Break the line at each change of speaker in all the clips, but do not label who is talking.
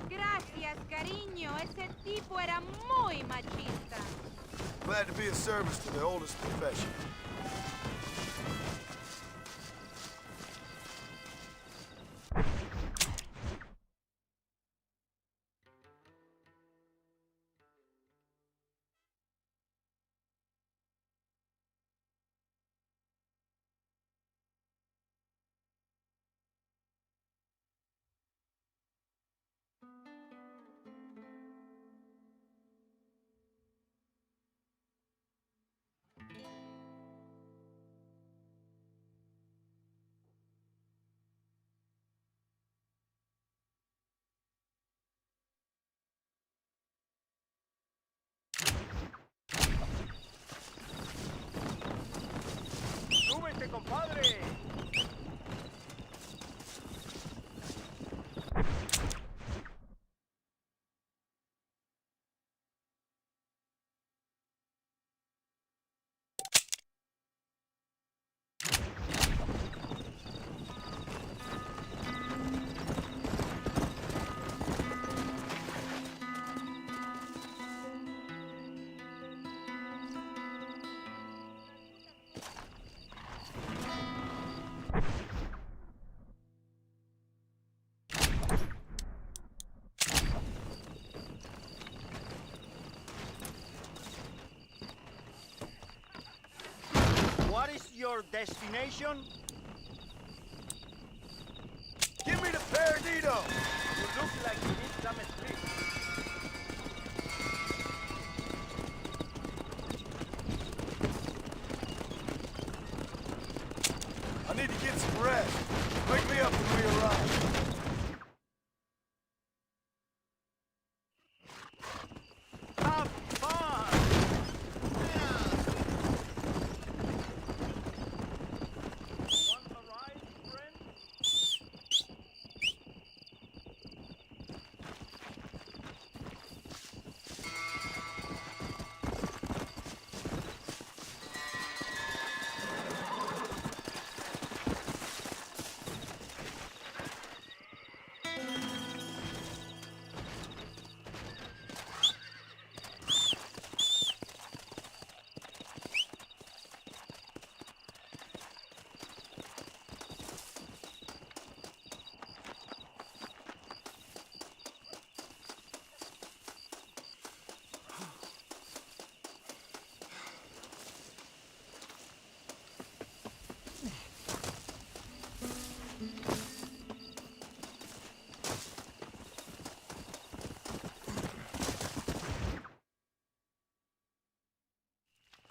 Gracias, cariño. Ese tipo era muy machista.
Glad to be of service to the oldest profession.
¡Súbete, compadre! What is your destination?
Give me the Paradito!
You look like you need some sleep.
I need to get some rest. Wake me up when we arrive.
Have fun! Want a ride, friend?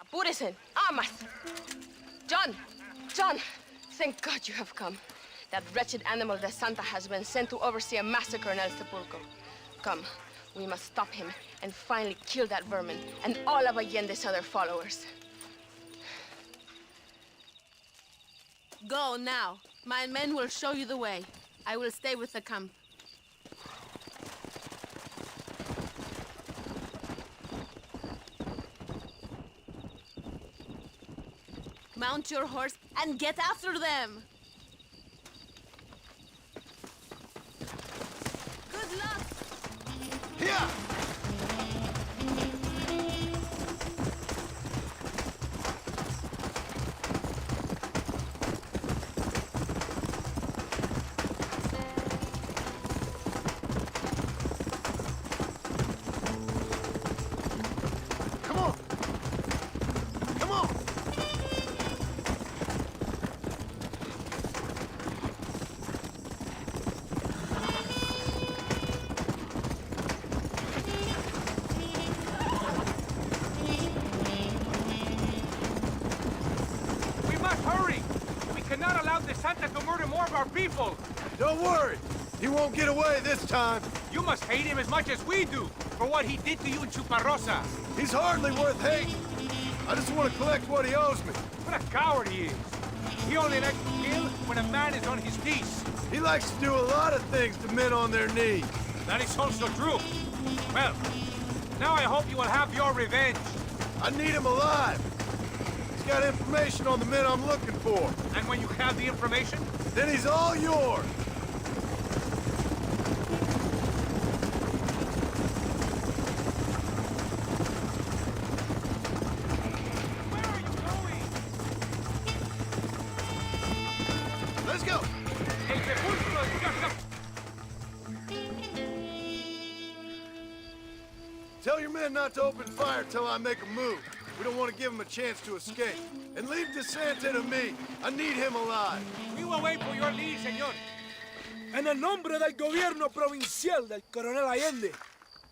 Apúrese, amas. John, John, thank God you have come. That wretched animal de Santa has been sent to oversee a massacre in El Sepulcro. Come, we must stop him and finally kill that vermin and all of Allende's other followers.
Go now. My men will show you the way. I will stay with the camp. Mount your horse and get after them! Good luck!
Here! Come on! Come on!
not allowed the Santa to murder more of our people.
Don't worry. He won't get away this time.
You must hate him as much as we do for what he did to you in Chuparosa.
He's hardly worth hating. I just want to collect what he owes me.
What a coward he is. He only likes to kill when a man is on his knees.
He likes to do a lot of things to men on their knees.
That is also true. Well, now I hope you will have your revenge.
I need him alive. He's got information on the men I'm looking for.
And when you have the information,
Then he's all yours.
where are you going?
Let's go.
El sepulcro is just up.
Tell your men not to open fire till I make a move. We don't want to give him a chance to escape. And leave DeSanta to me. I need him alive.
We will wait for your lead, señor.
En el nombre del gobierno provincial del coronel Allende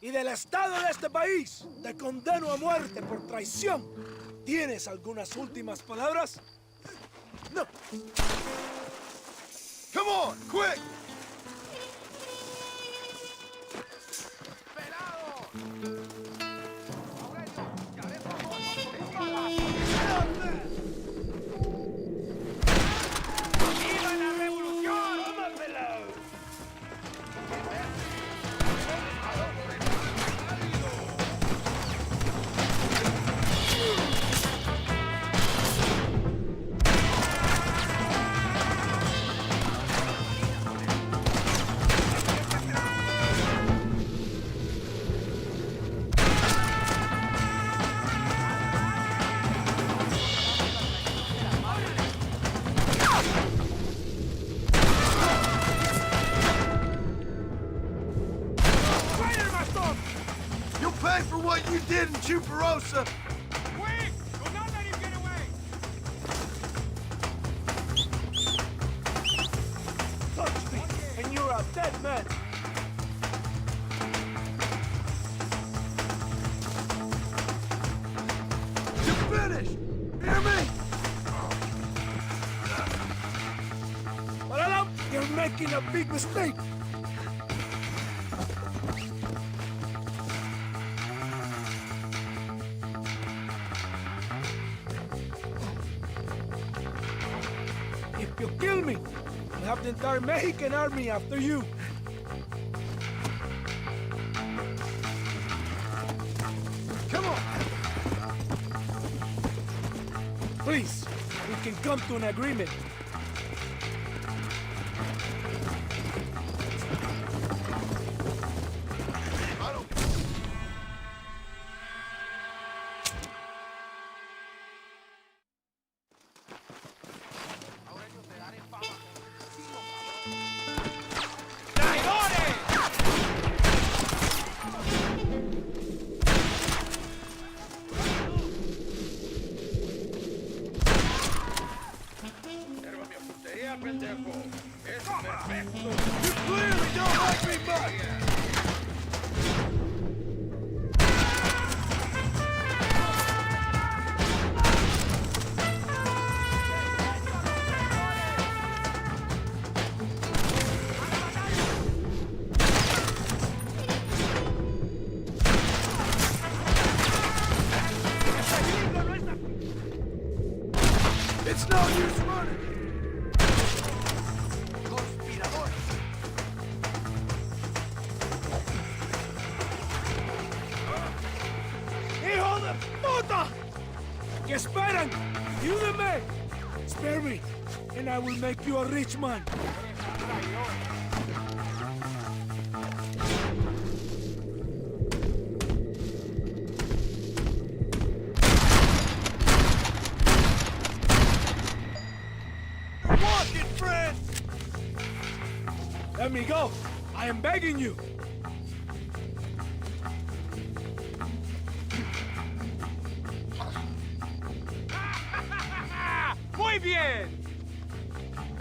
y del Estado de este país, te condeno a muerte por traición. ¿Tienes algunas últimas palabras? No.
Come on, quick!
¡Viva la revolución!
You'll pay for what you did in Chuparosa.
Quick! Do not let him get away!
Touch me, and you're a dead man.
You're finished. Hear me?
Paralo, you're making a big mistake. If you kill me, we'll have the entire Mexican army after you.
Come on.
Please, we can come to an agreement.
I don't... You clearly don't like me much. It's no use running.
¡Hijo de puta! ¿Qué esperan? ¡Ayúdenme! Spare me, and I will make you a rich man.
You're walking, friend.
Let me go. I am begging you.
Muy bien!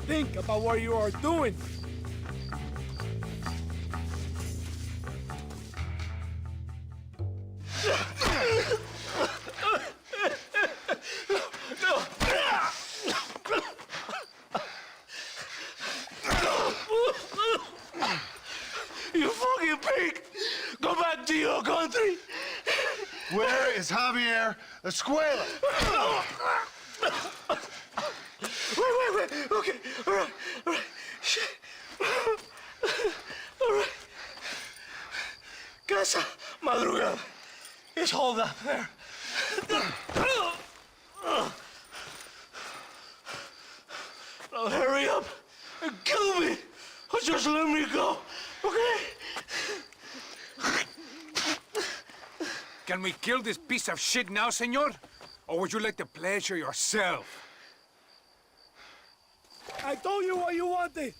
Think about what you are doing. sake, go back to your country.
Where is Javier Escuela?
Wait. Okay, all right. Shit. All right. Casa Madrugada. It's hold up there. Now hurry up and kill me, or just let me go, okay?
Can we kill this piece of shit now, senor? Or would you like to pleasure yourself?
I told you what you wanted.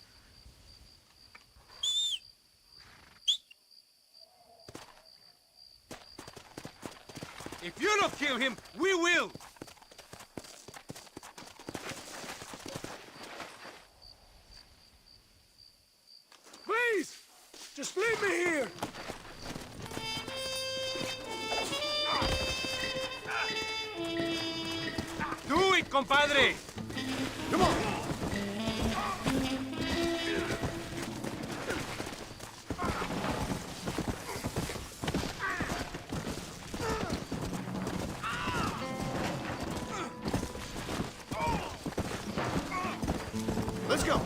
If you don't kill him, we will!
Please, just leave me here.
Do it, compadre!
Come on! Let's go!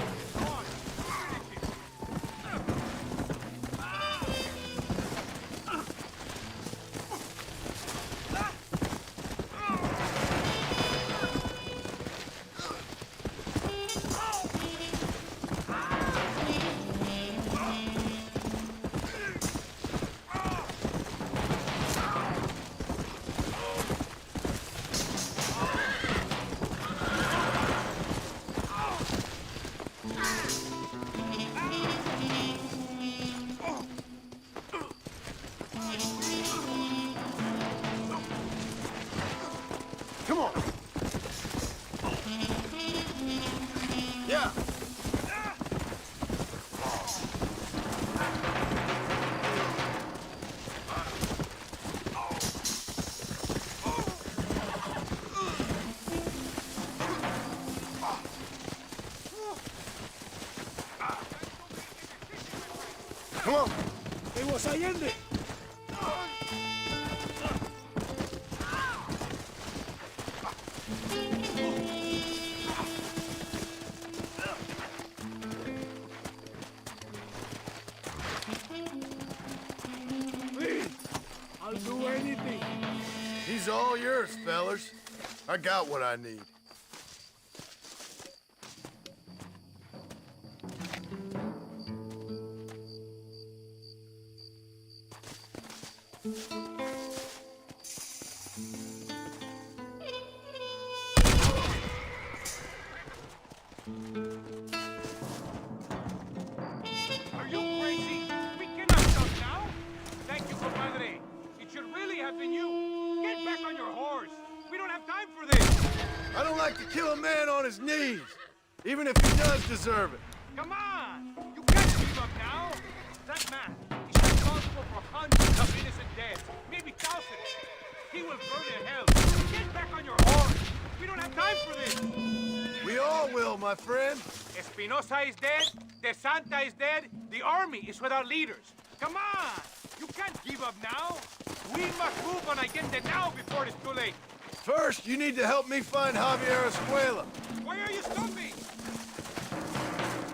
Come on! Yeah! Come on!
It was Allende. Please, I'll do anything.
He's all yours, fellers. I got what I need.
Are you crazy? We cannot stop now! Thank you, compadre. It should really have been you. Get back on your horse. We don't have time for this.
I don't like to kill a man on his knees, even if he does deserve it.
Come on! You can't give up now! That man is responsible for hundreds of innocent deaths, maybe thousands. He will burn in hell. Get back on your horse! We don't have time for this!
We all will, my friend.
Espinosa is dead, De Santa is dead, the army is without leaders. Come on! You can't give up now! We must move on Allende now before it's too late!
First, you need to help me find Javier Escuela.
Why are you stopping?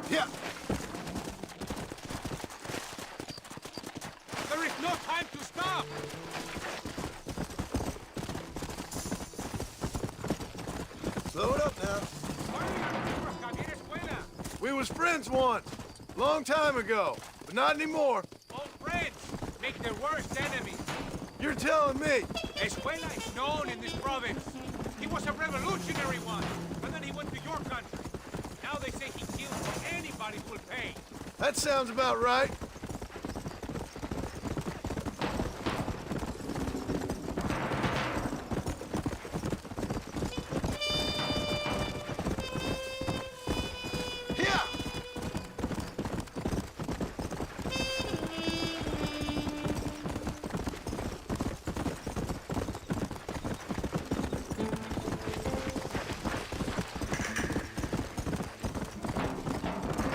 Yeah.
There is no time to stop!
Slow it up now.
Why are you looking for Javier Escuela?
We was friends once, long time ago, but not anymore.
Old friends make their worst enemies.
You're telling me.
Escuela is known in this province. He was a revolutionary one, and then he went to your country. Now they say he kills for anybody who will pay.
That sounds about right. Yeah.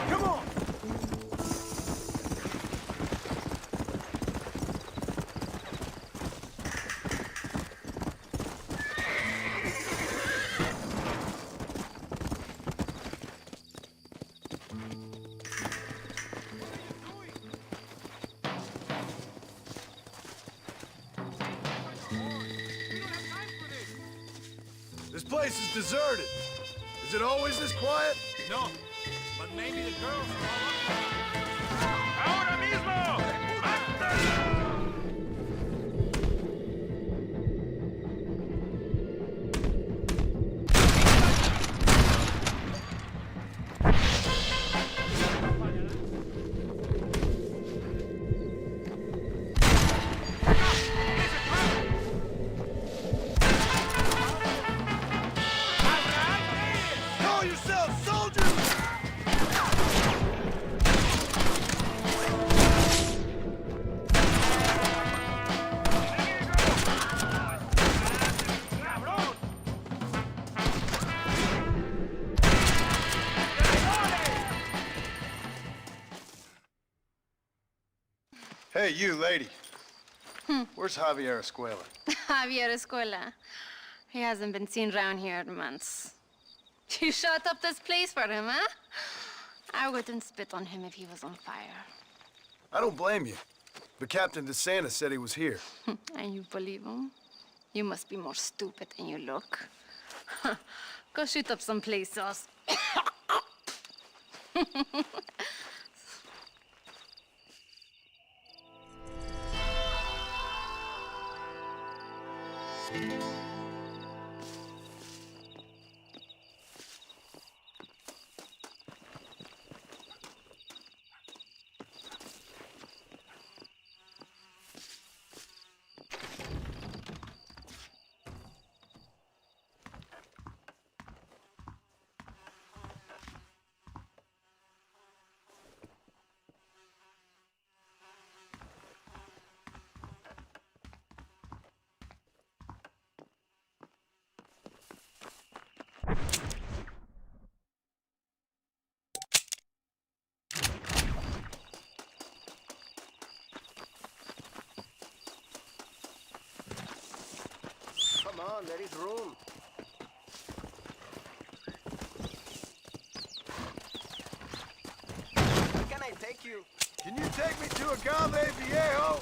Come on. place is deserted. Is it always this quiet?
No, but maybe the girls are all up. ¡Ahora mismo! ¡Mátenlo!
Call yourselves soldiers! Hey, you lady. Where's Javier Escuela?
Javier Escuela. He hasn't been seen around here in months. You shut up this place for him, huh? I wouldn't spit on him if he was on fire.
I don't blame you. But Captain DeSantis said he was here.
And you believe him? You must be more stupid than you look. Go shoot up some places.
Come on, there is room. Where can I take you?
Can you take me to Agave Viejo?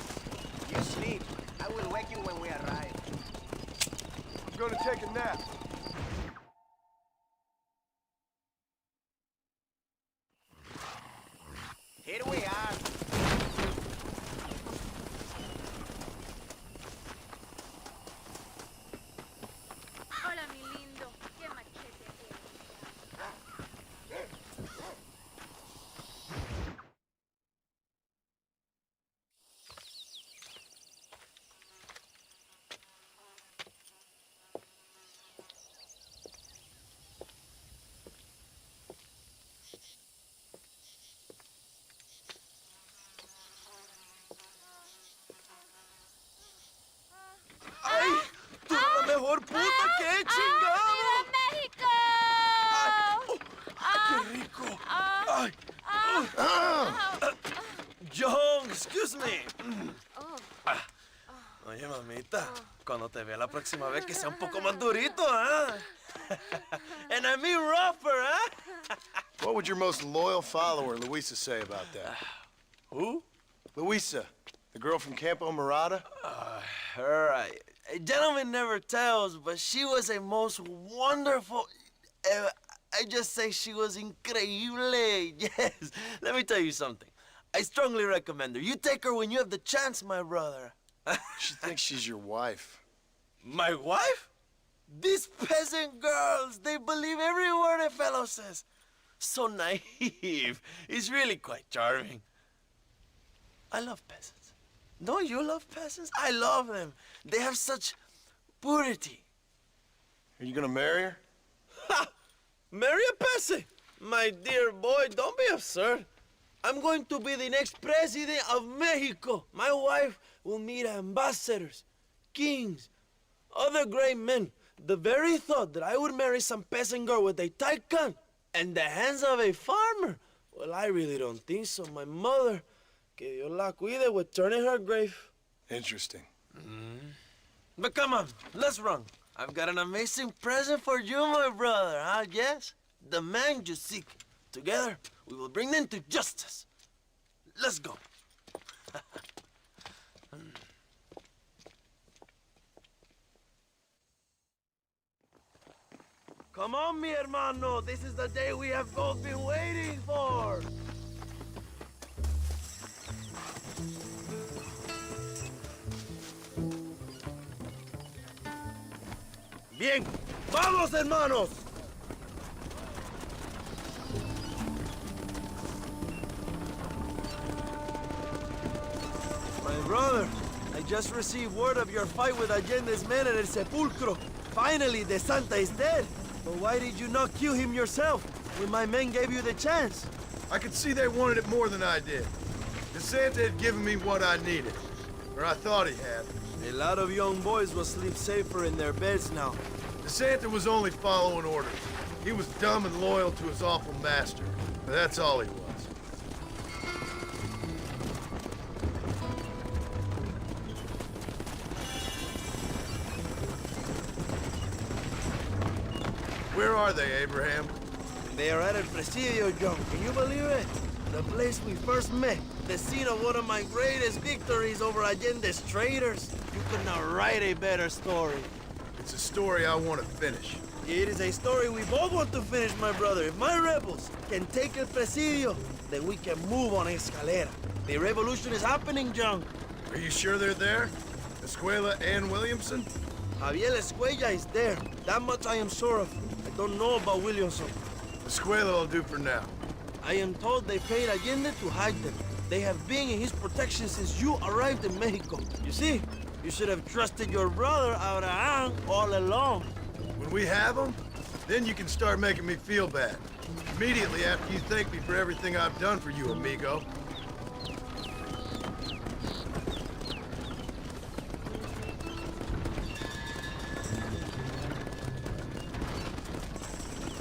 You sleep. I will wake you when we arrive.
I'm gonna take a nap.
Here we are.
Hola, mi lindo. Qué machete eres.
¡Ay! ¡Tú eres la mejor puta que he chingado!
¡México!
¡Qué rico! ¡Ay! John, excuse me. Oye, mamita, cuando te vea la próxima vez que sea un poco más durito, ¿ah? And I mean rougher, ¿ah?
What would your most loyal follower, Luisa, say about that?
Who?
Luisa, the girl from Campo Morada?
Her, a gentleman never tells, but she was a most wonderful... I just say she was increíble. Yes. Let me tell you something. I strongly recommend her. You take her when you have the chance, my brother.
She thinks she's your wife.
My wife? These peasant girls, they believe every word a fellow says. So naive. It's really quite charming. I love peasants. Don't you love peasants? I love them. They have such purity.
Are you gonna marry her?
Ha! Marry a peasant? My dear boy, don't be absurd. I'm going to be the next president of Mexico. My wife will meet ambassadors, kings, other great men. The very thought that I would marry some peasant girl with a tight gun and the hands of a farmer, well, I really don't think so. My mother, que Dios la cuide, would turn in her grave.
Interesting.
But come on, let's run. I've got an amazing present for you, my brother, huh? Yes? The man you seek. Together, we will bring them to justice. Let's go.
Come on, mi hermano. This is the day we have both been waiting for. Bien. ¡Vamos, hermanos! My brother, I just received word of your fight with Allende's men at El Sepulcro. Finally, the Santa is dead. But why did you not kill him yourself when my men gave you the chance?
I could see they wanted it more than I did. The Santa had given me what I needed. Or I thought he had.
A lot of young boys will sleep safer in their beds now.
The Santa was only following orders. He was dumb and loyal to his awful master. But that's all he was. Where are they, Abraham?
They are at El Presidio, John. Can you believe it? The place we first met. The scene of one of my greatest victories over Allende's traitors. You could not write a better story.
It's a story I want to finish.
It is a story we both want to finish, my brother. If my rebels can take El Presidio, then we can move on Escalera. The revolution is happening, John.
Are you sure they're there? Escuela and Williamson?
Javier Escuella is there. That much I am sure of. I don't know about Williamson.
Escuela will do for now.
I am told they paid Allende to hide them. They have been in his protection since you arrived in Mexico. You see, you should have trusted your brother Abraham all along.
When we have them, then you can start making me feel bad. Immediately after you thank me for everything I've done for you, amigo.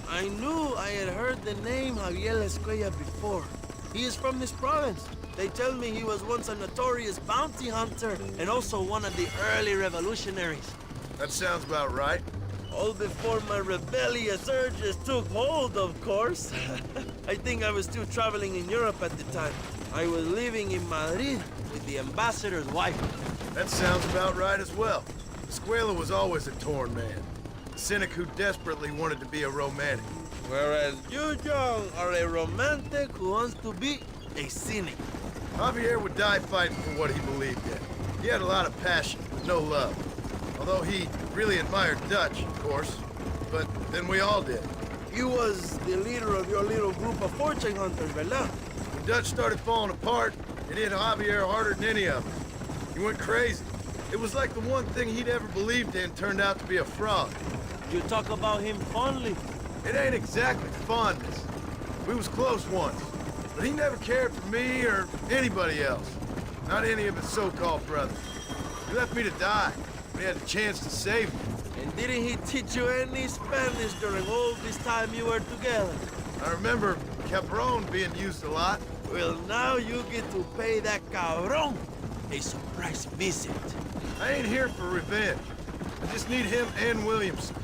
I knew I had heard the name Javier Escuella before. He is from this province. They tell me he was once a notorious bounty hunter and also one of the early revolutionaries.
That sounds about right.
All before my rebellious urges took hold, of course. I think I was still traveling in Europe at the time. I was living in Madrid with the ambassador's wife.
That sounds about right as well. Escuela was always a torn man. A cynic who desperately wanted to be a romantic.
Whereas you, John, are a romantic who wants to be a cynic.
Javier would die fighting for what he believed in. He had a lot of passion, but no love. Although he really admired Dutch, of course. But then we all did.
You was the leader of your little group of fortune hunters, ¿verdad?
When Dutch started falling apart, it hit Javier harder than any of them. He went crazy. It was like the one thing he'd ever believed in turned out to be a fraud.
You talk about him fondly.
It ain't exactly fondness. We was close once, but he never cared for me or anybody else. Not any of his so-called brothers. He left me to die when he had the chance to save me.
And didn't he teach you any Spanish during all this time you were together?
I remember cabron being used a lot.
Well, now you get to pay that cabron a surprise visit.
I ain't here for revenge. I just need him and Williamson.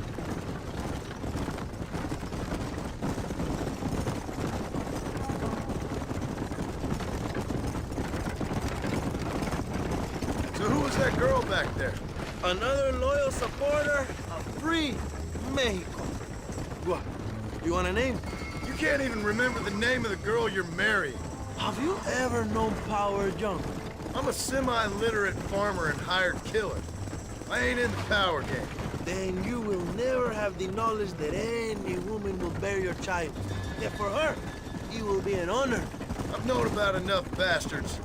So who was that girl back there?
Another loyal supporter of free Mexico. What? You want a name?
You can't even remember the name of the girl you're marrying.
Have you ever known power, John?
I'm a semi-literate farmer and hired killer. I ain't in the power game.
Then you will never have the knowledge that any woman will bear your child. Yet for her, it will be an honor.
I've known about enough bastards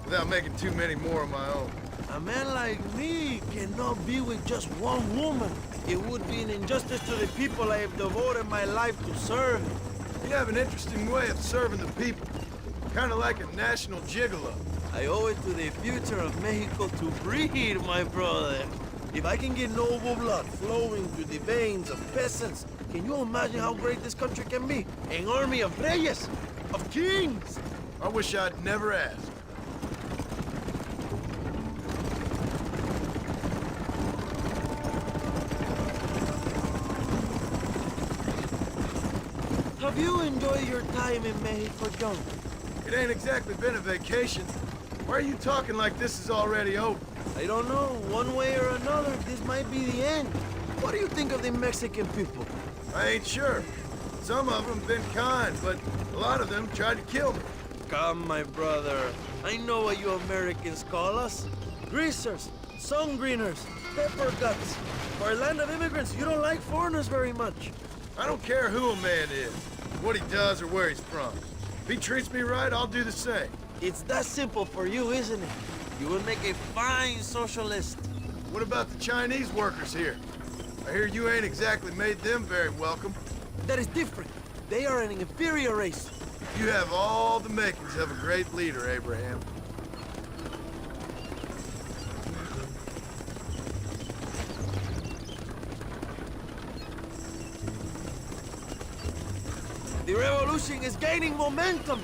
without making too many more of my own.
A man like me cannot be with just one woman. It would be an injustice to the people I have devoted my life to serve.
You have an interesting way of serving the people. Kind of like a national gigolo.
I owe it to the future of Mexico to breed, my brother. If I can get noble blood flowing through the veins of peasants, can you imagine how great this country can be? An army of reyes, of kings.
I wish I'd never asked.
Have you enjoyed your time in Mexico, John?
It ain't exactly been a vacation. Why are you talking like this is already over?
I don't know. One way or another, this might be the end. What do you think of the Mexican people?
I ain't sure. Some of them been kind, but a lot of them tried to kill me.
Come, my brother. I know what you Americans call us. Greasers, sun greeners, pepper guts. For a land of immigrants, you don't like foreigners very much.
I don't care who a man is, what he does or where he's from. If he treats me right, I'll do the same.
It's that simple for you, isn't it? You would make a fine socialist.
What about the Chinese workers here? I hear you ain't exactly made them very welcome.
That is different. They are an inferior race.
You have all the makings of a great leader, Abraham.
The revolution is gaining momentum.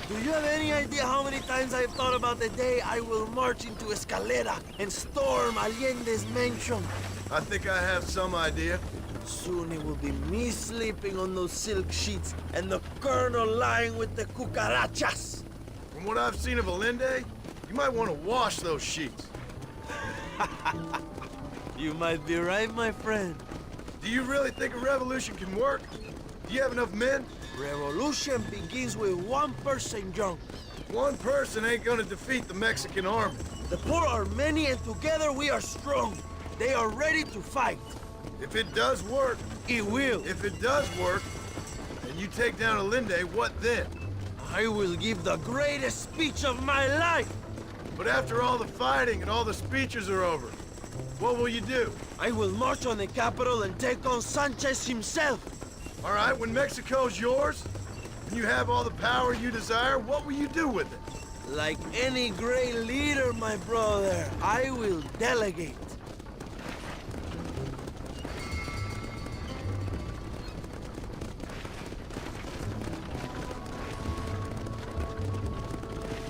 Do you have any idea how many times I've thought about the day I will march into Escalera and storm Allende's mansion?
I think I have some idea.
Soon it will be me sleeping on those silk sheets and the colonel lying with the cucarachas.
From what I've seen of Allende, you might want to wash those sheets.
You might be right, my friend.
Do you really think a revolution can work? Do you have enough men?
Revolution begins with one person, John.
One person ain't gonna defeat the Mexican army.
The poor are many and together we are strong. They are ready to fight.
If it does work,
It will.
if it does work, and you take down Allende, what then?
I will give the greatest speech of my life.
But after all the fighting and all the speeches are over, what will you do?
I will march on the capital and take on Sanchez himself.
All right, when Mexico's yours, and you have all the power you desire, what will you do with it?
Like any great leader, my brother, I will delegate.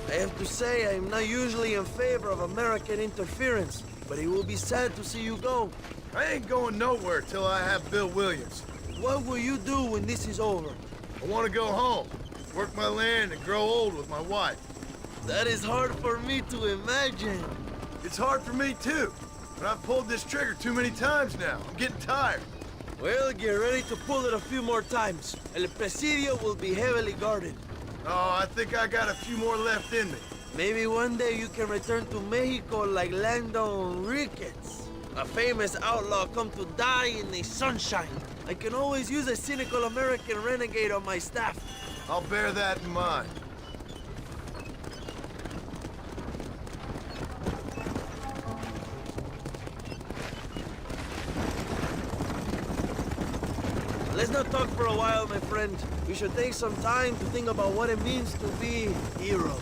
I have to say, I'm not usually in favor of American interference, but it will be sad to see you go.
I ain't going nowhere till I have Bill Williams.
What will you do when this is over?
I want to go home, work my land, and grow old with my wife.
That is hard for me to imagine.
It's hard for me too, but I've pulled this trigger too many times now. I'm getting tired.
Well, get ready to pull it a few more times. El Presidio will be heavily guarded.
Oh, I think I got a few more left in me.
Maybe one day you can return to Mexico like Lando Enriquez, a famous outlaw come to die in the sunshine. I can always use a cynical American renegade on my staff.
I'll bear that in mind.
Let's not talk for a while, my friend. We should take some time to think about what it means to be heroes.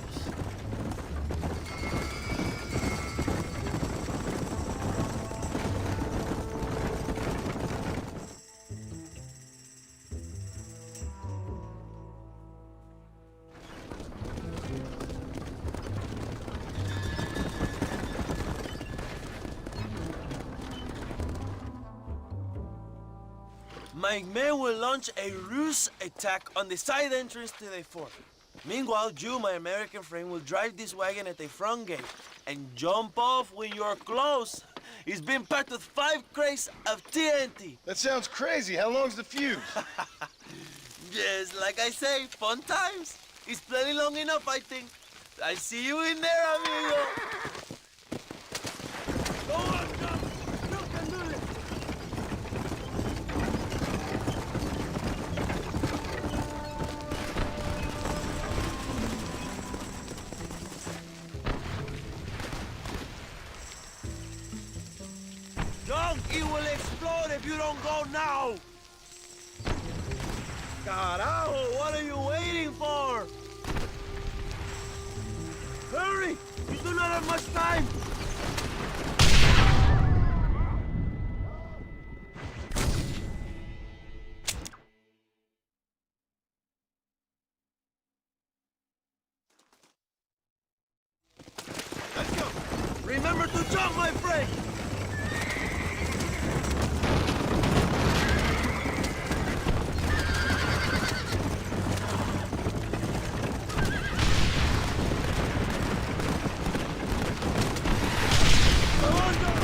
My men will launch a ruse attack on the side entrance to the fort. Meanwhile, you, my American friend, will drive this wagon at the front gate and jump off when you're close. It's been packed with 5 crates of TNT.
That sounds crazy. How long's the fuse?
Yes, like I say, fun times. It's plenty long enough, I think. I'll see you in there, amigo. Go on, John. You can do this. John, it will explode if you don't go now. Carajo, what are you waiting for? Hurry! You do not have much time!
Let's go.
Remember to jump, my friend! Come on, John!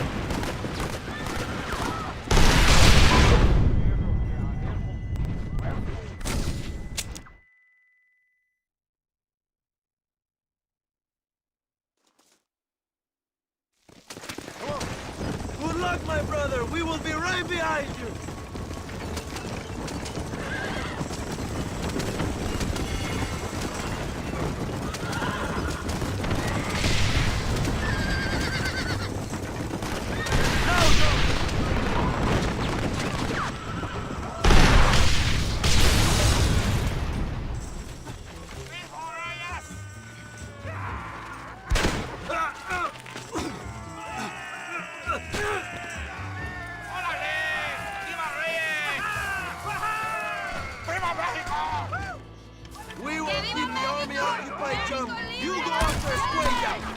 brother. We will be right behind you. We will keep the army occupied, John. You go after Escuella.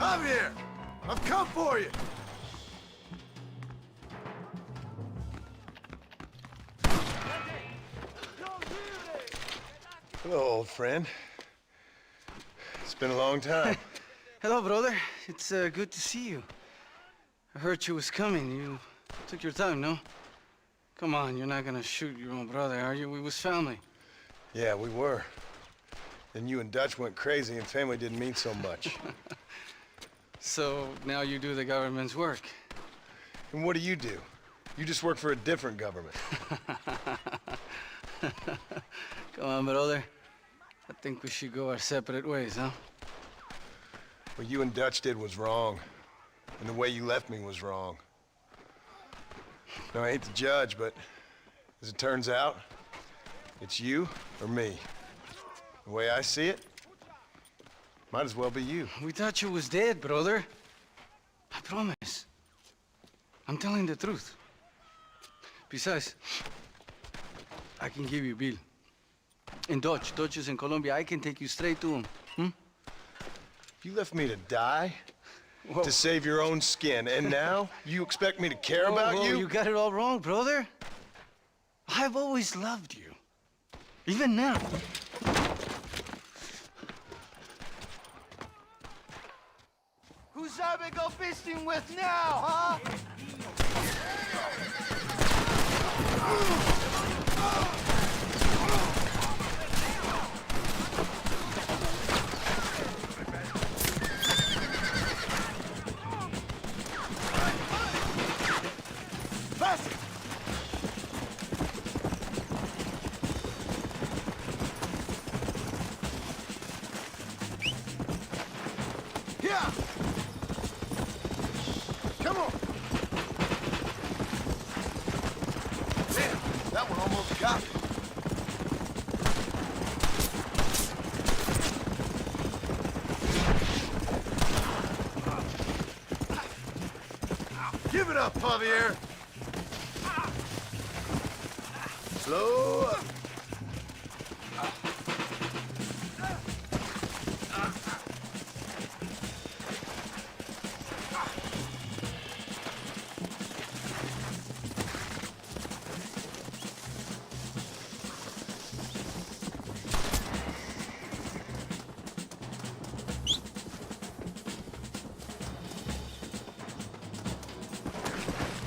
I'm here! I've come for you! Hello, old friend. It's been a long time.
Hello, brother. It's good to see you. I heard you was coming. You took your time, no? Come on, you're not gonna shoot your own brother, are you? We was family.
Yeah, we were. Then you and Dutch went crazy and family didn't mean so much.
So now you do the government's work.
And what do? You just work for a different government.
Come on, brother. I think we should go our separate ways, huh?
What you and Dutch did was wrong. And the way you left me was wrong. Now, I hate to judge, but as it turns out, it's you or me. The way I see it, might as well be you.
We thought you was dead, brother. I promise. I'm telling the truth. Besides, I can give you Bill. In Dutch. Dutch is in Colombia. I can take you straight to him.
You left me to die?
Whoa.
To save your own skin, and now you expect me to care about
Whoa,
you?
You got it all wrong, brother. I've always loved you. Even now.
Who's that we go feasting with now, huh?
Pass it! Yeah! Come on! Damn, that one almost got me. Give it up, Javier! Slow up.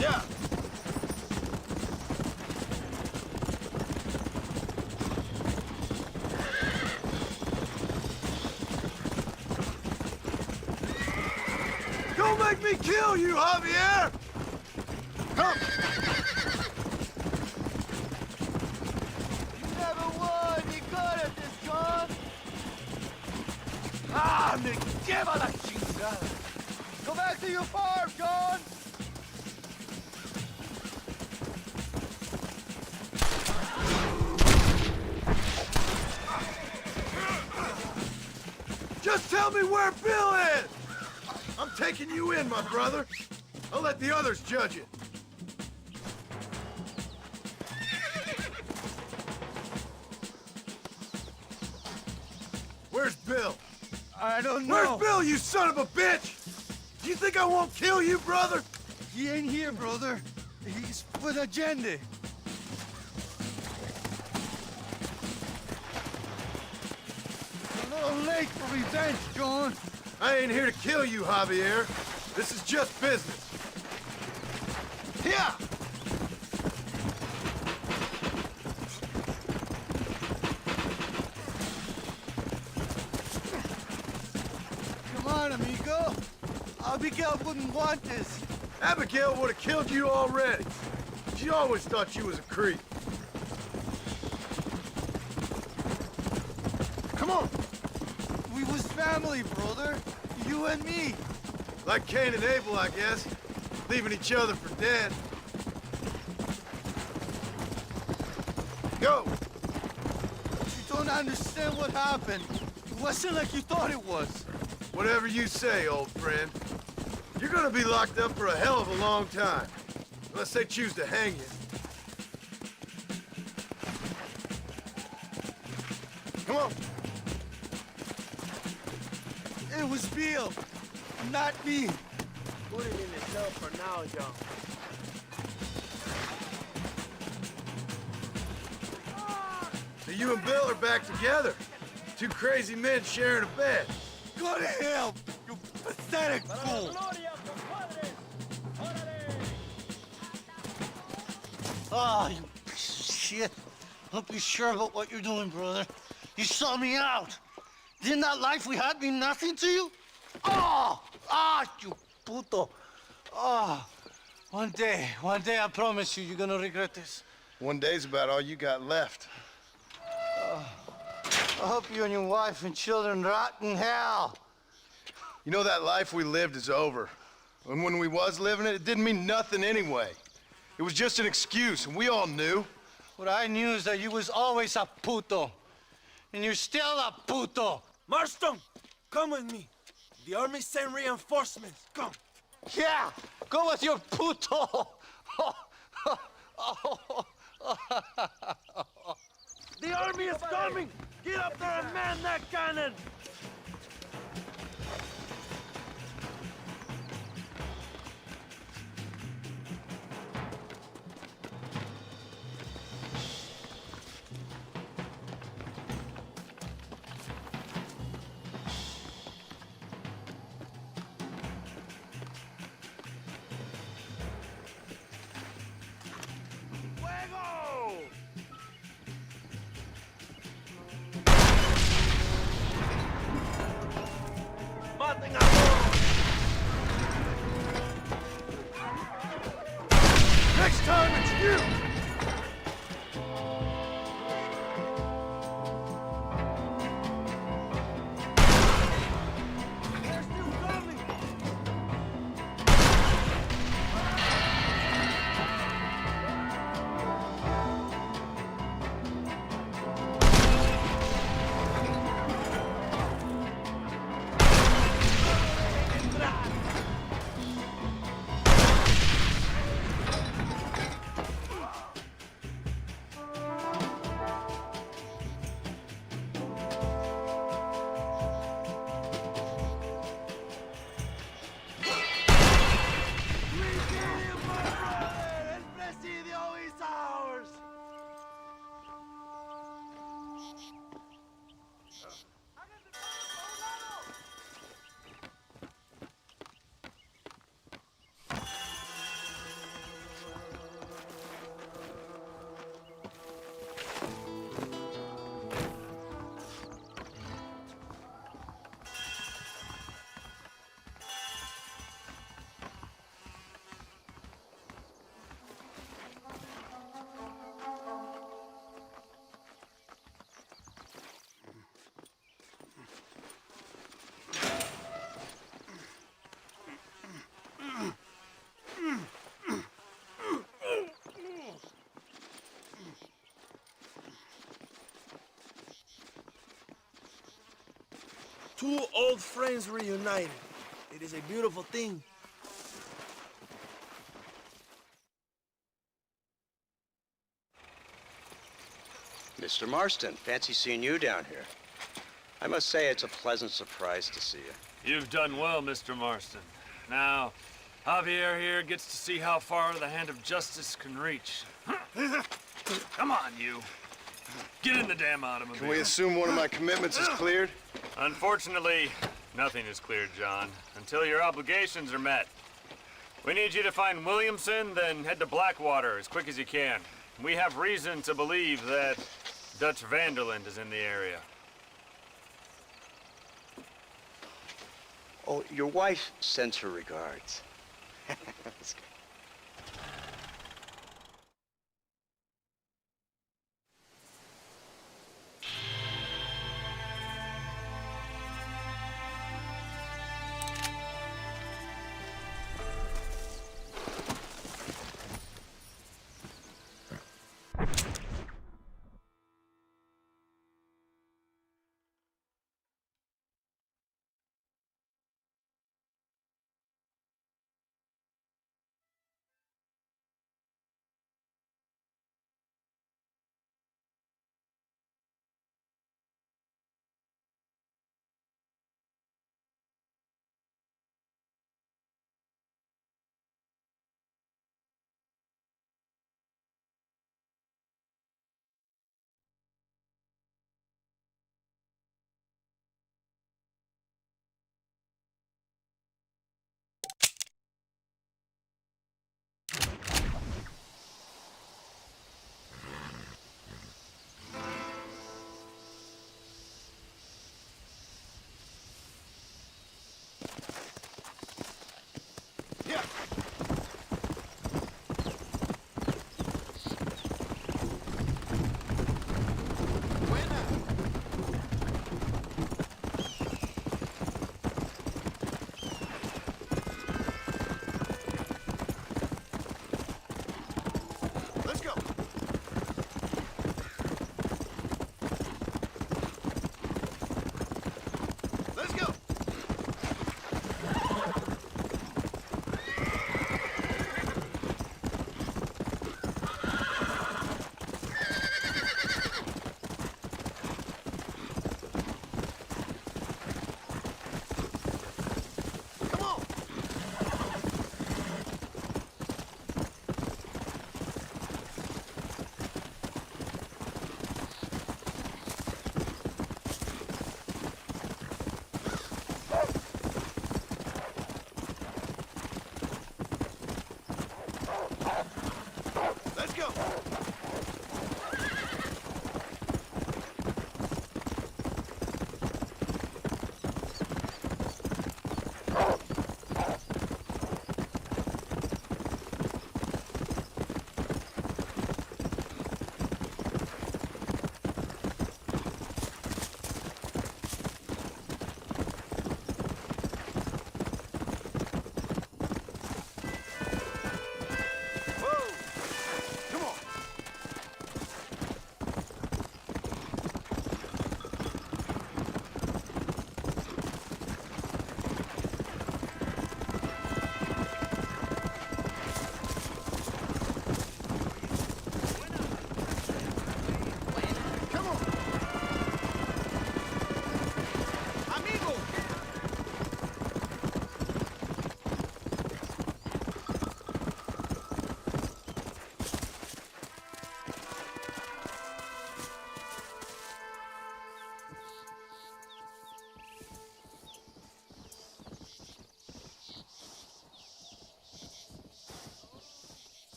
Yeah. kill you, Javier! Come!
You never won. You good at this, John.
Ah, me lleva la chingada!
Go back to your farm, John.
Just tell me where Bill is! I'm taking you in, my brother. I'll let the others judge it. Where's Bill?
I don't know.
Where's Bill, you son of a bitch? Do you think I won't kill you, brother?
He ain't here, brother. He's with agenda. A little late for revenge, John.
I ain't here to kill you, Javier. This is just business. Here!
Come on, amigo. Abigail wouldn't want this.
Abigail would have killed you already. She always thought you was a creep. Come on!
We was family, brother. You and me.
Like Cain and Abel, I guess. Leaving each other for dead. Go!
You don't understand what happened. It wasn't like you thought it was.
Whatever you say, old friend. You're gonna be locked up for a hell of a long time. Unless they choose to hang you. Come on!
It was Bill, not me.
Put it in the cell for now, John.
So you and Bill are back together. Two crazy men sharing a bed.
Go to hell, you pathetic fool.
Oh, you piece of shit. Don't be sure about what you're doing, brother. You saw me out. Didn't that life we had mean nothing to you? Oh! Ah, you puto. Oh, one day, I promise you, you're gonna regret this.
One day's about all you got left.
I hope you and your wife and children rot in hell.
You know that life we lived is over. And when we was living it, it didn't mean nothing anyway. It was just an excuse, and we all knew.
What I knew is that you was always a puto. And you're still a puto.
Marston, come with me. The army sent reinforcements. Come.
Yeah, go with your puto.
The army is coming. Get up there and man that cannon.
Next time, it's you!
They're still coming.
old friends reunited. It is a beautiful thing.
Mr. Marston, fancy seeing you down here. I must say it's a pleasant surprise to see you.
You've done well, Mr. Marston. Now, Javier here gets to see how far the hand of justice can reach. Come on, you. Get in the damn automobile.
Can we assume one of my commitments is cleared?
Unfortunately, nothing is cleared, John, until your obligations are met. We need you to find Williamson, then head to Blackwater as quick as you can. We have reason to believe that Dutch Vanderland is in the area.
Oh, your wife sends her regards.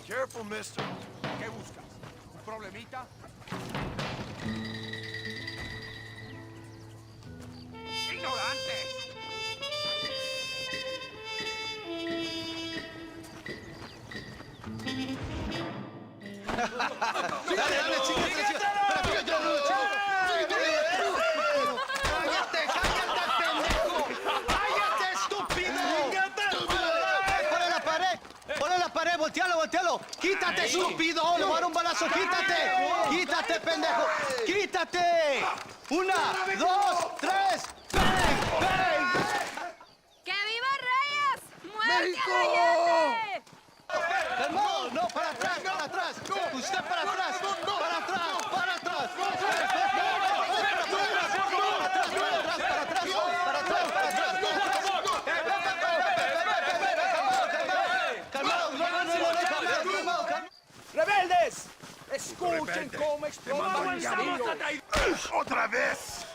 Careful, mister.
¿Qué buscas? ¿Un problemita? ¡Ignorantes!
Dale, chica. ¡Cállate, pendejo! ¡Cállate, estúpido! ¡Ponle la pared! ¡Voltealo! ¡Quítate, estúpido! ¡Le voy a dar un balazo! ¡Quítate, pendejo! ¡Quítate! 1, 2, 3. ¡Bang!
¡Que viva Reyes! ¡Muerte
¡México!
al Allende!
¡Calmado! ¡No! ¡Para atrás! ¡Usted para atrás! ¡Para atrás!
¡Rebeldes! ¡Escuchen cómo explotamos el castillo!
¡Otra vez!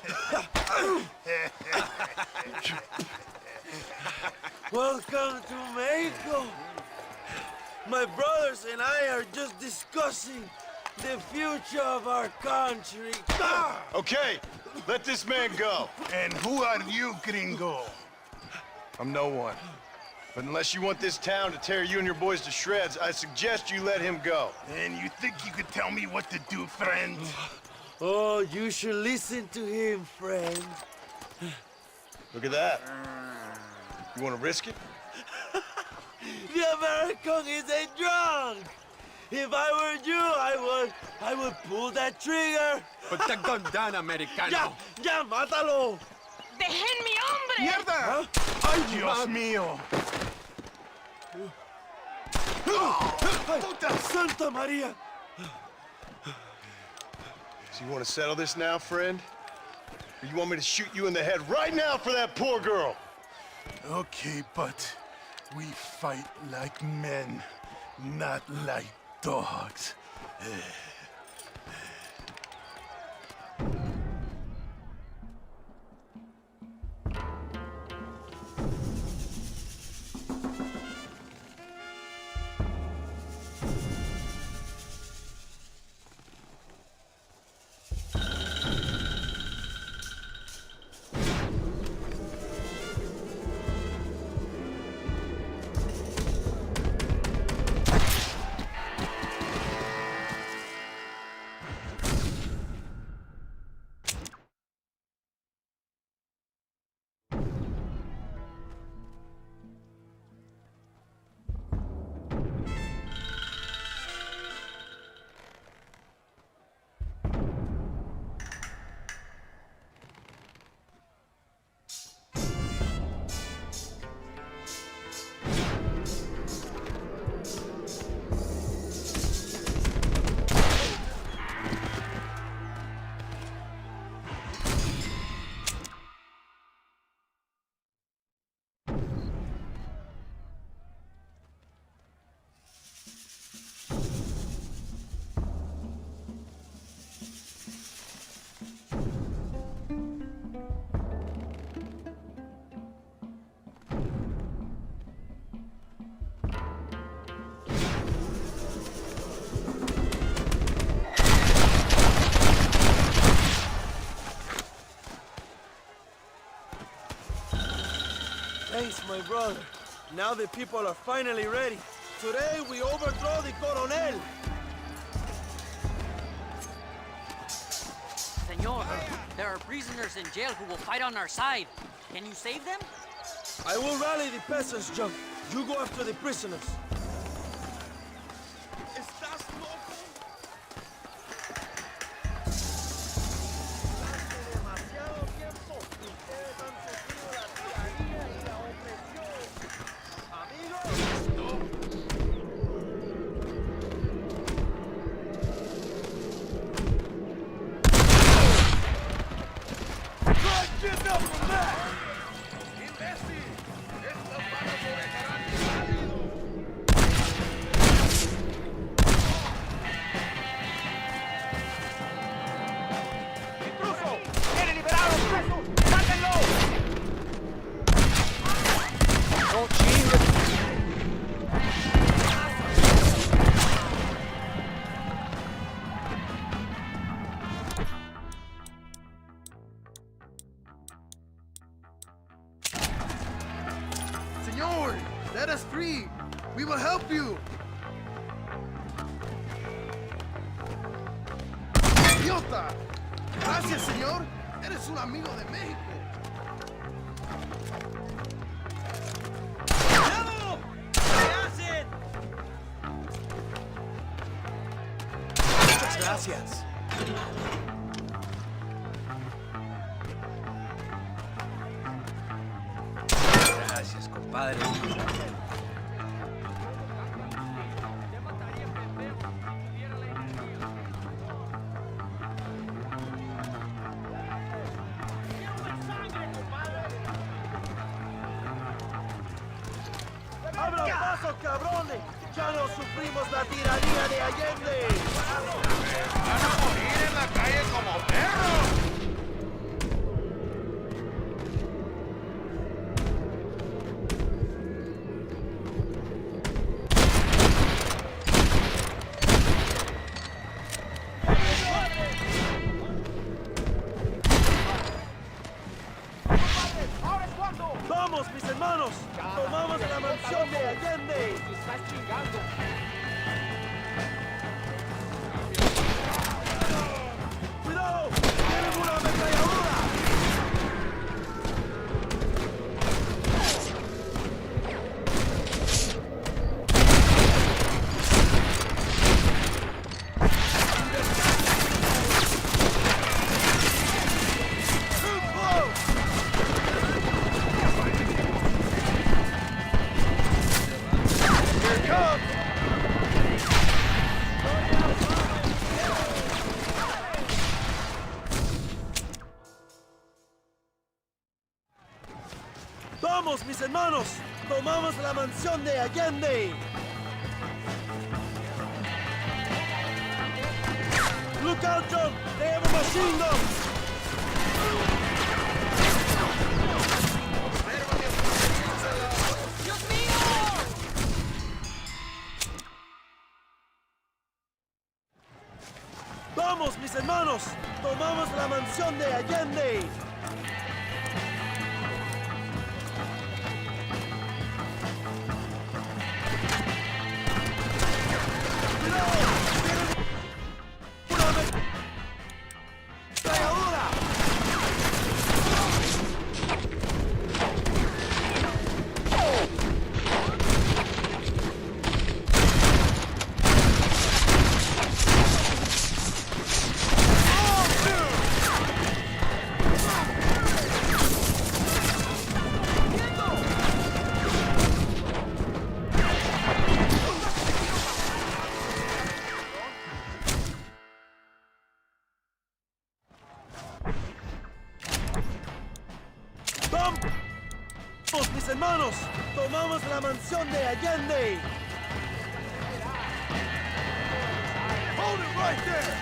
Welcome to Mexico. My brothers and I are just discussing the future of our country.
Okay, let this man go.
And who are you, gringo?
I'm no one. But unless you want this town to tear you and your boys to shreds, I suggest you let him go.
And you think you could tell me what to do, friend?
Oh, you should listen to him, friend.
Look at that. You want to risk it?
The American is a drunk. If I were you, I would pull that trigger.
Put the gun down, americano.
Ya, mátalo.
¡Dejen mi hombre!
¡Mierda! ¡Ay, Dios mío!
¡Puta Santa María!
So you want to settle this now, friend? Or you want me to shoot you in the head right now for that poor girl?
Okay, but we fight like men, not like dogs.
Thanks, my brother. Now the people are finally ready. Today we overthrow the Coronel.
Senor, there are prisoners in jail who will fight on our side. Can you save them?
I will rally the peasants, John. You go after the prisoners. Let us free. We will help you. ¡Idiota! Gracias, señor. Eres un amigo de México.
¡Bravo! ¡Se hacen!
Muchas gracias.
Gracias, compadre.
¡Abran paso, cabrones! ¡Ya no sufrimos la tiranía de Allende!
¡Van a morir en la calle como perros!
¡Vamos, mis hermanos! ¡Tomamos la mansión de Allende! ¡Cuidado! ¡Tienen una ametralladora! ¡Vamos, mis hermanos! ¡Tomamos la mansión de Allende! ¡Look out, John! They have a machine gun! ¡Vamos, mis hermanos! ¡Tomamos la mansión de Allende! ¡Vamos, mis hermanos! ¡Tomamos la mansión de Allende! Hold it right there!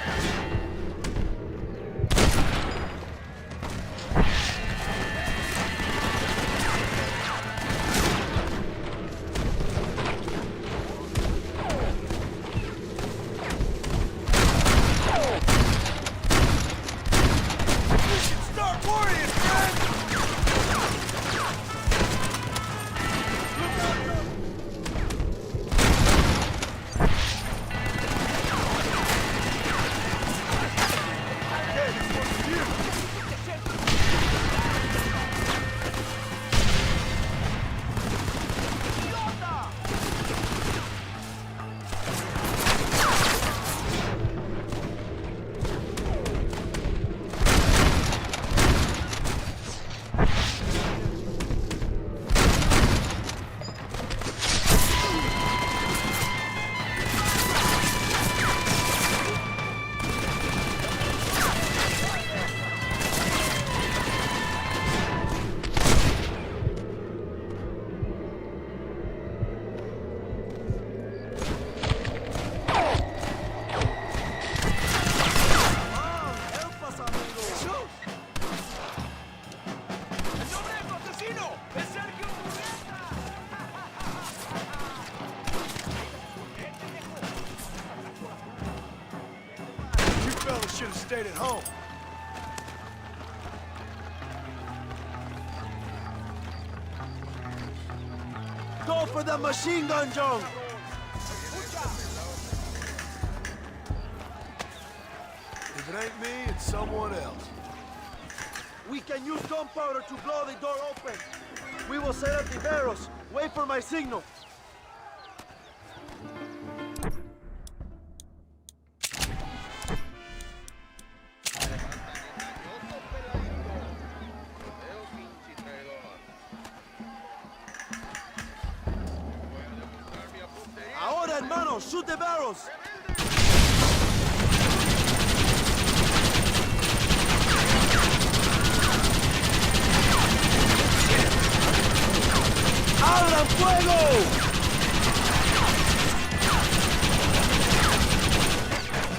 Should have stayed at home.
Go for that machine gun, John!
If it ain't me, it's someone else.
We can use gunpowder to blow the door open. We will set up the barrels. Wait for my signal. Ahora, hermanos, shoot the barrels. ¡Abran fuego!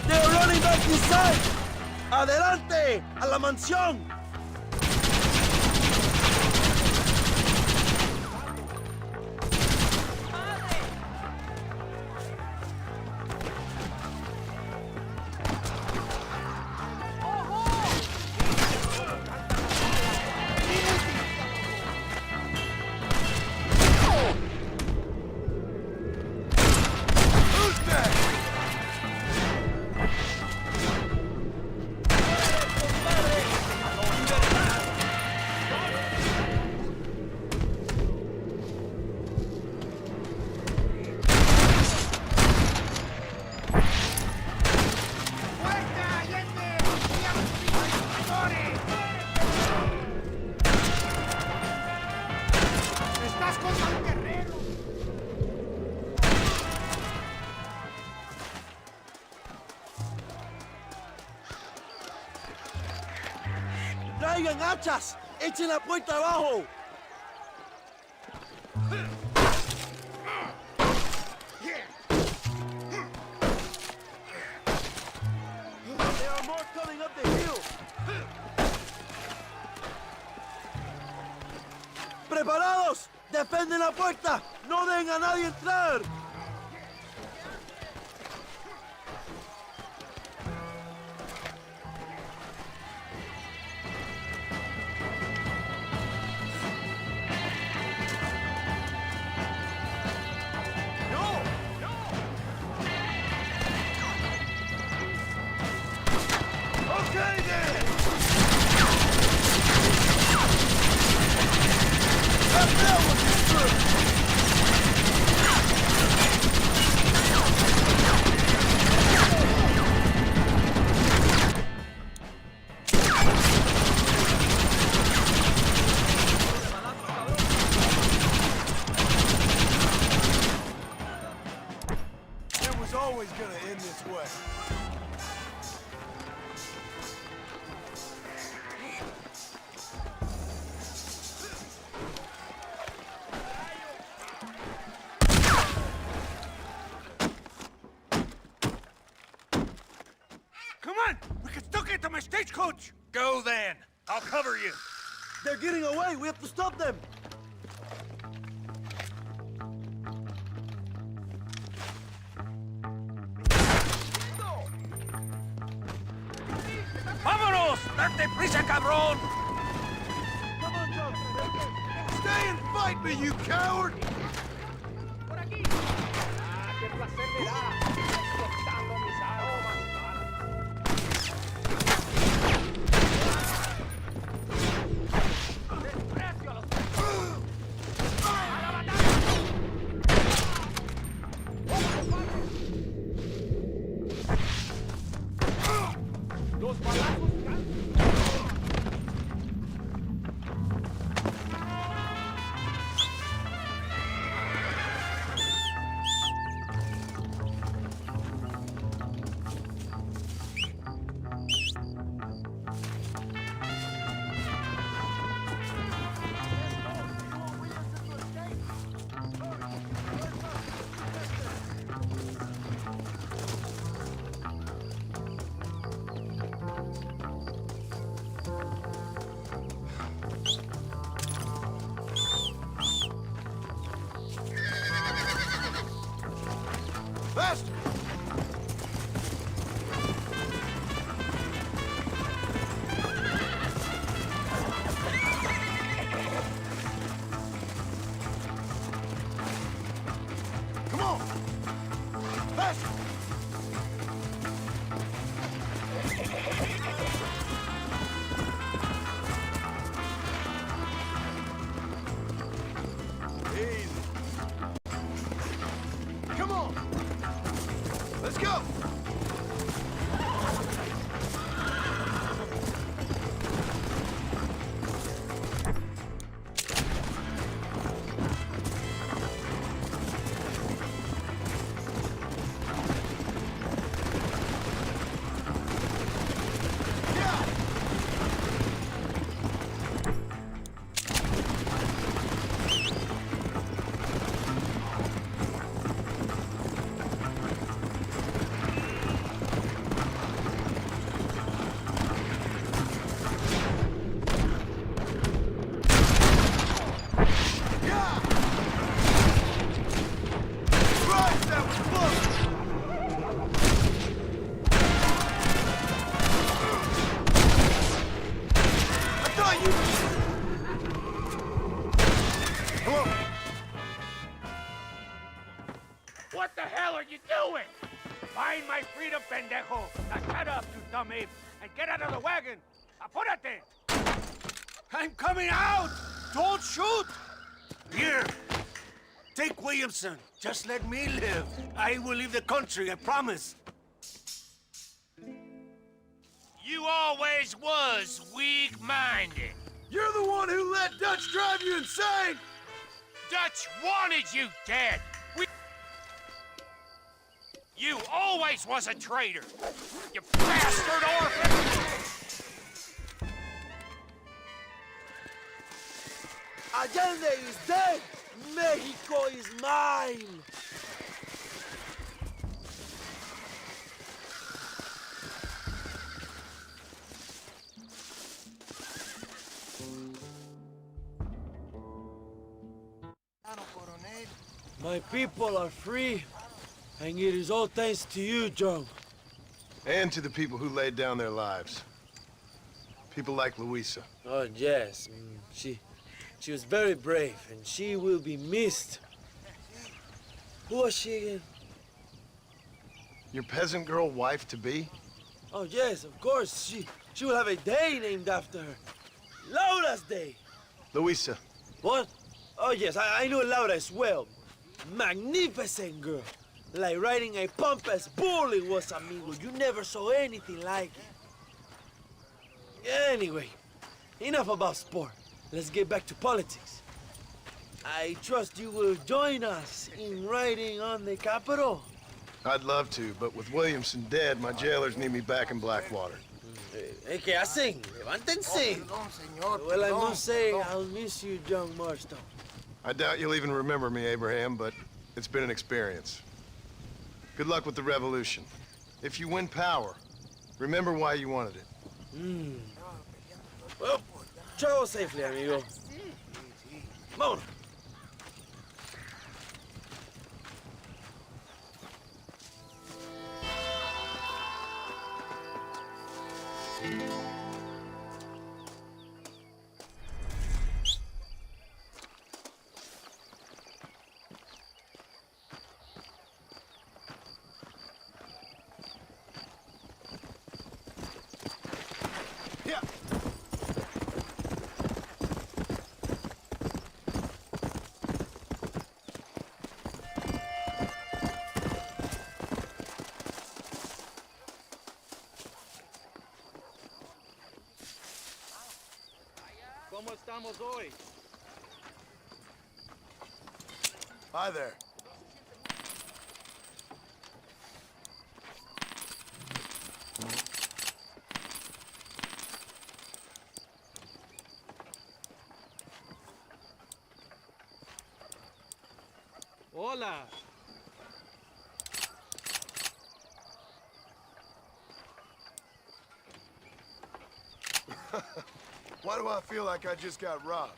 They're running back inside. ¡Adelante! ¡A la mansión! ¡Traigan hachas! ¡Echen la puerta abajo! There are more coming up the hill. ¡Preparados! ¡Defienden la puerta! ¡No dejen a nadie entrar!
Come on! We can still get to my stagecoach! Go then! I'll cover you!
They're getting away! We have to stop them!
¡Vámonos! ¡Date prisa, cabrón!
Come on, John!
Stay and fight me, you coward!
Por aquí. Ah, qué placer me da. Explotando mis aromas. Desprecio a los perros. ¡A la batalla! Los balazos cansan.
Faster! Come on! Faster! Easy. Come on! Let's go!
What the hell are you doing? Find my freedom, pendejo. Now shut up, you dumb ape, and get out of the wagon. Apúrate!
I'm coming out! Don't shoot!
Here, take Williamson. Just let me live. I will leave the country, I promise.
You always was weak-minded.
You're the one who let Dutch drive you insane!
Dutch wanted you dead. You always was a traitor. You bastard orphan!
Allende is dead! Mexico is mine! My people are free, and it is all thanks to you, John.
And to the people who laid down their lives. People like Luisa.
Oh, yes. She was very brave, and she will be missed. Who was she again?
Your peasant girl wife-to-be?
Oh, yes, of course. She will have a day named after her. Laura's Day.
Luisa.
What? Oh, yes, I know Laura as well. Magnificent girl. Like riding a pompous bull it was, amigo. You never saw anything like it. Anyway, enough about sport. Let's get back to politics. I trust you will join us in riding on the Capitol.
I'd love to, but with Williamson dead, my jailers need me back in Blackwater.
¿Qué hacen? Levántense. Well, I must say, I'll miss you, John Marstone.
I doubt you'll even remember me, Abraham, but it's been an experience. Good luck with the revolution. If you win power, remember why you wanted it.
Well, travel safely, amigo. Vámonos.
¿Cómo estamos hoy?
Hi there.
Hola.
Why do I feel like I just got robbed?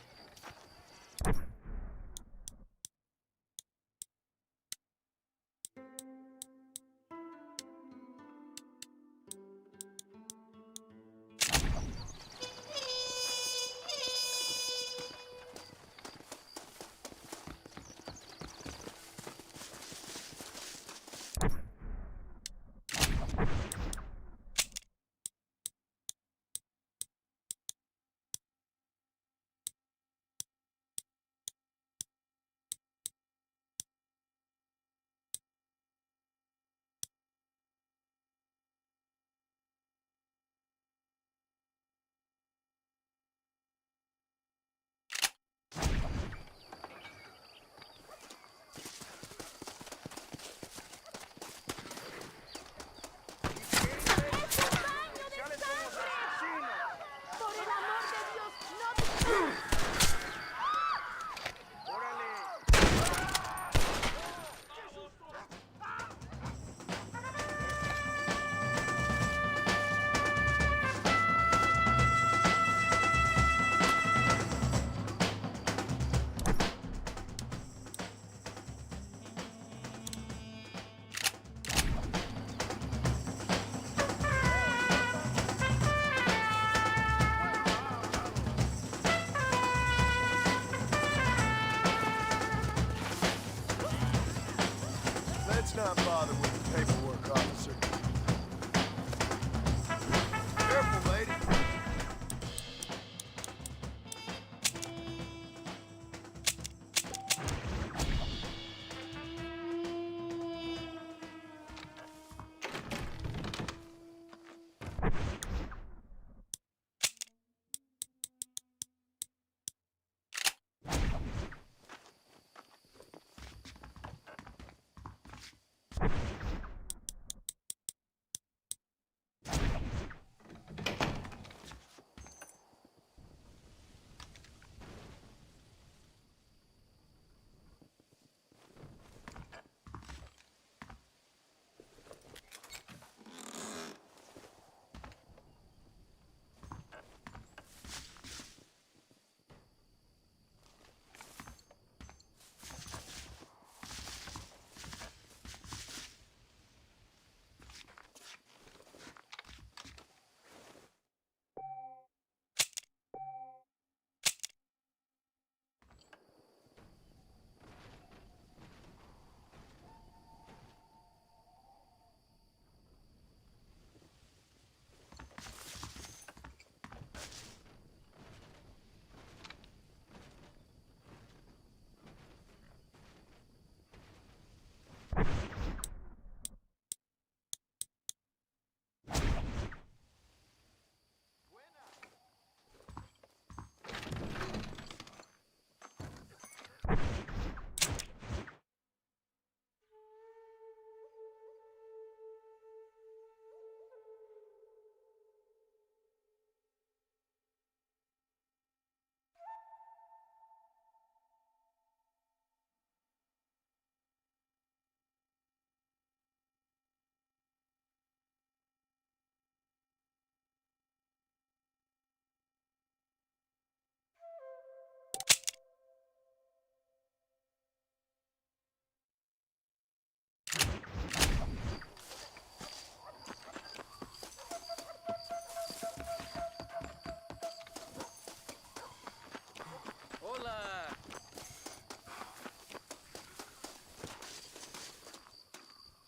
Let's not bother with the paperwork, officer. Careful, lady.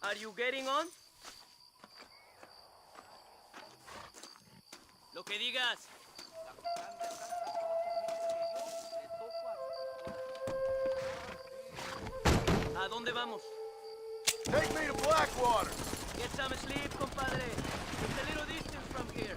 Are you getting on? Lo que digas. ¿A dónde vamos?
Take me to Blackwater.
Get some sleep, compadre. It's a little distance from here.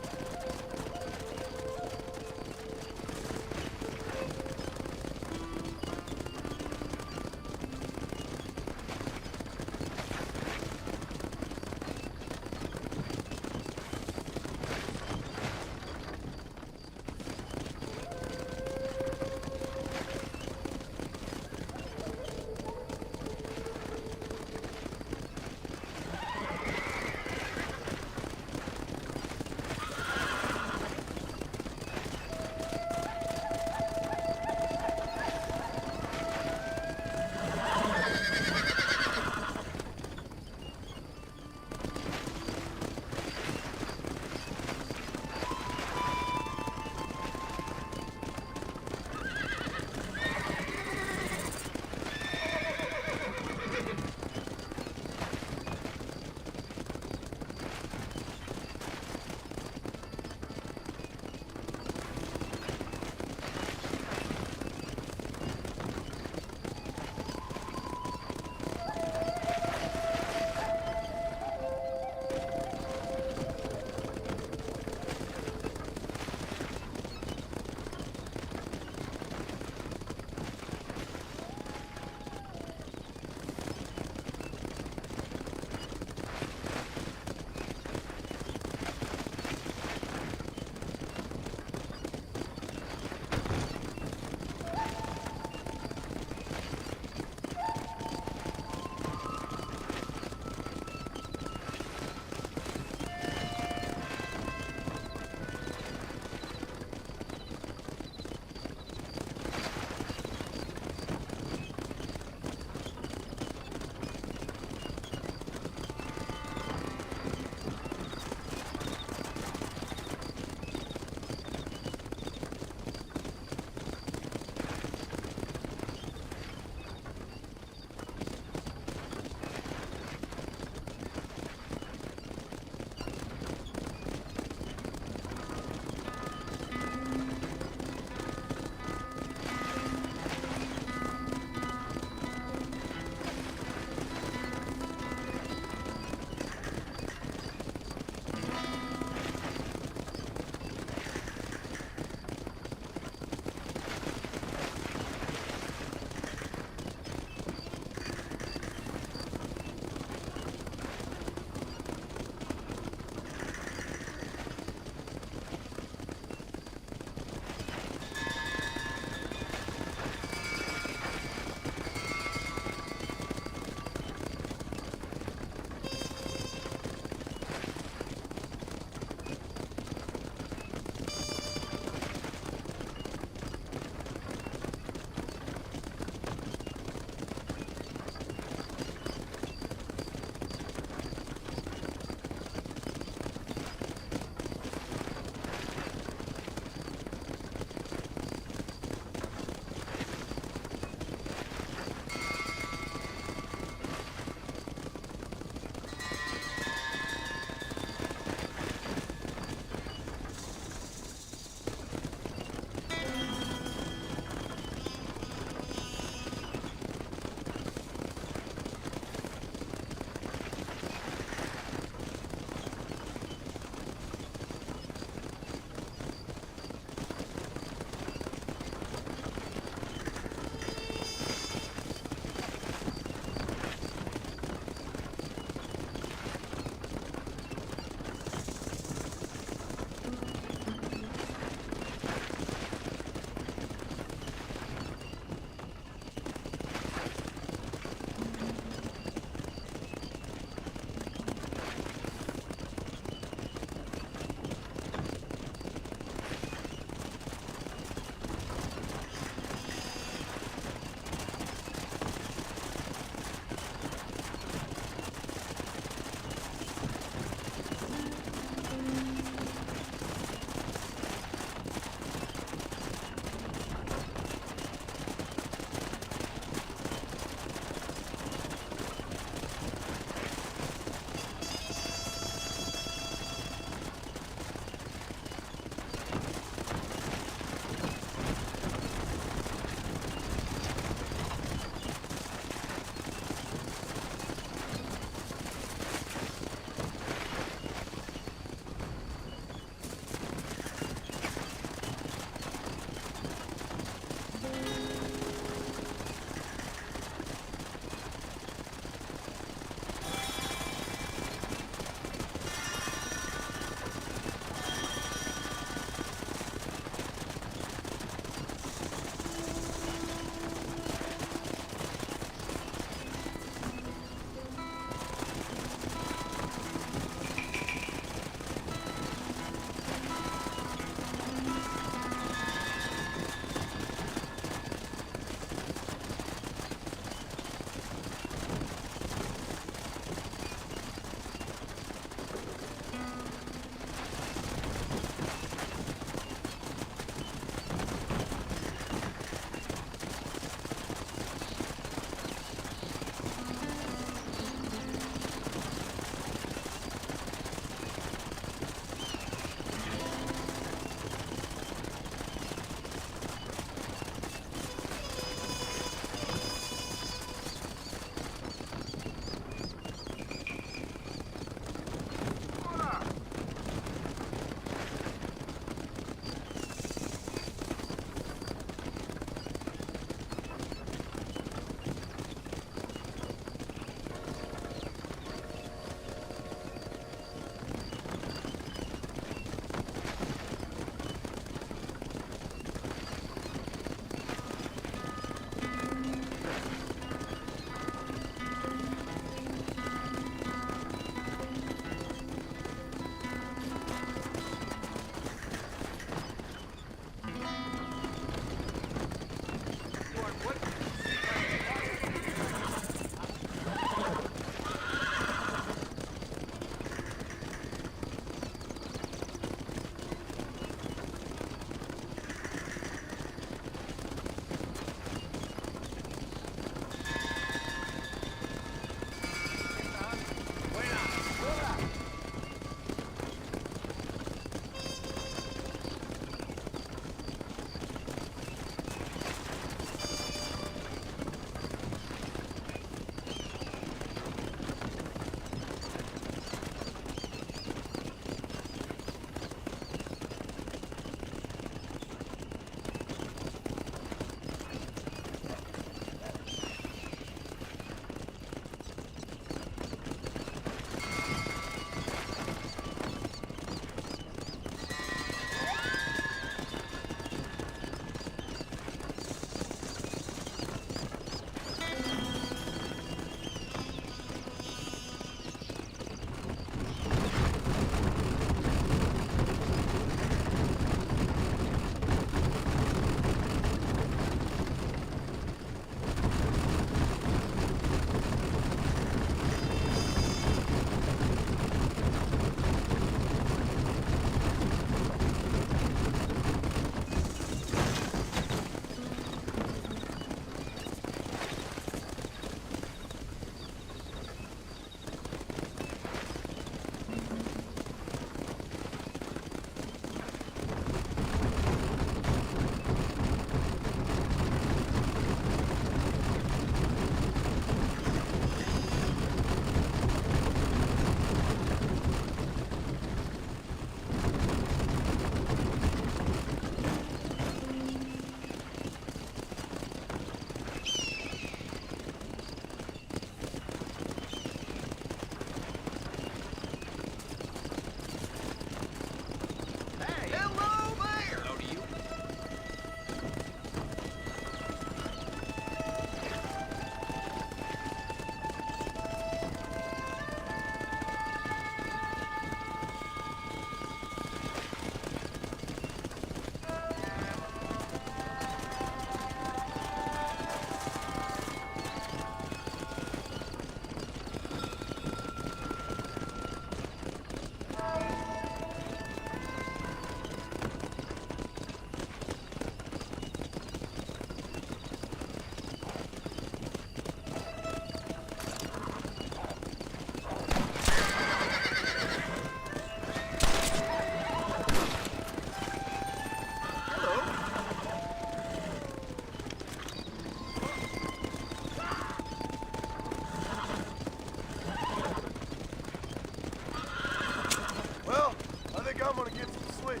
I'm gonna get some sleep.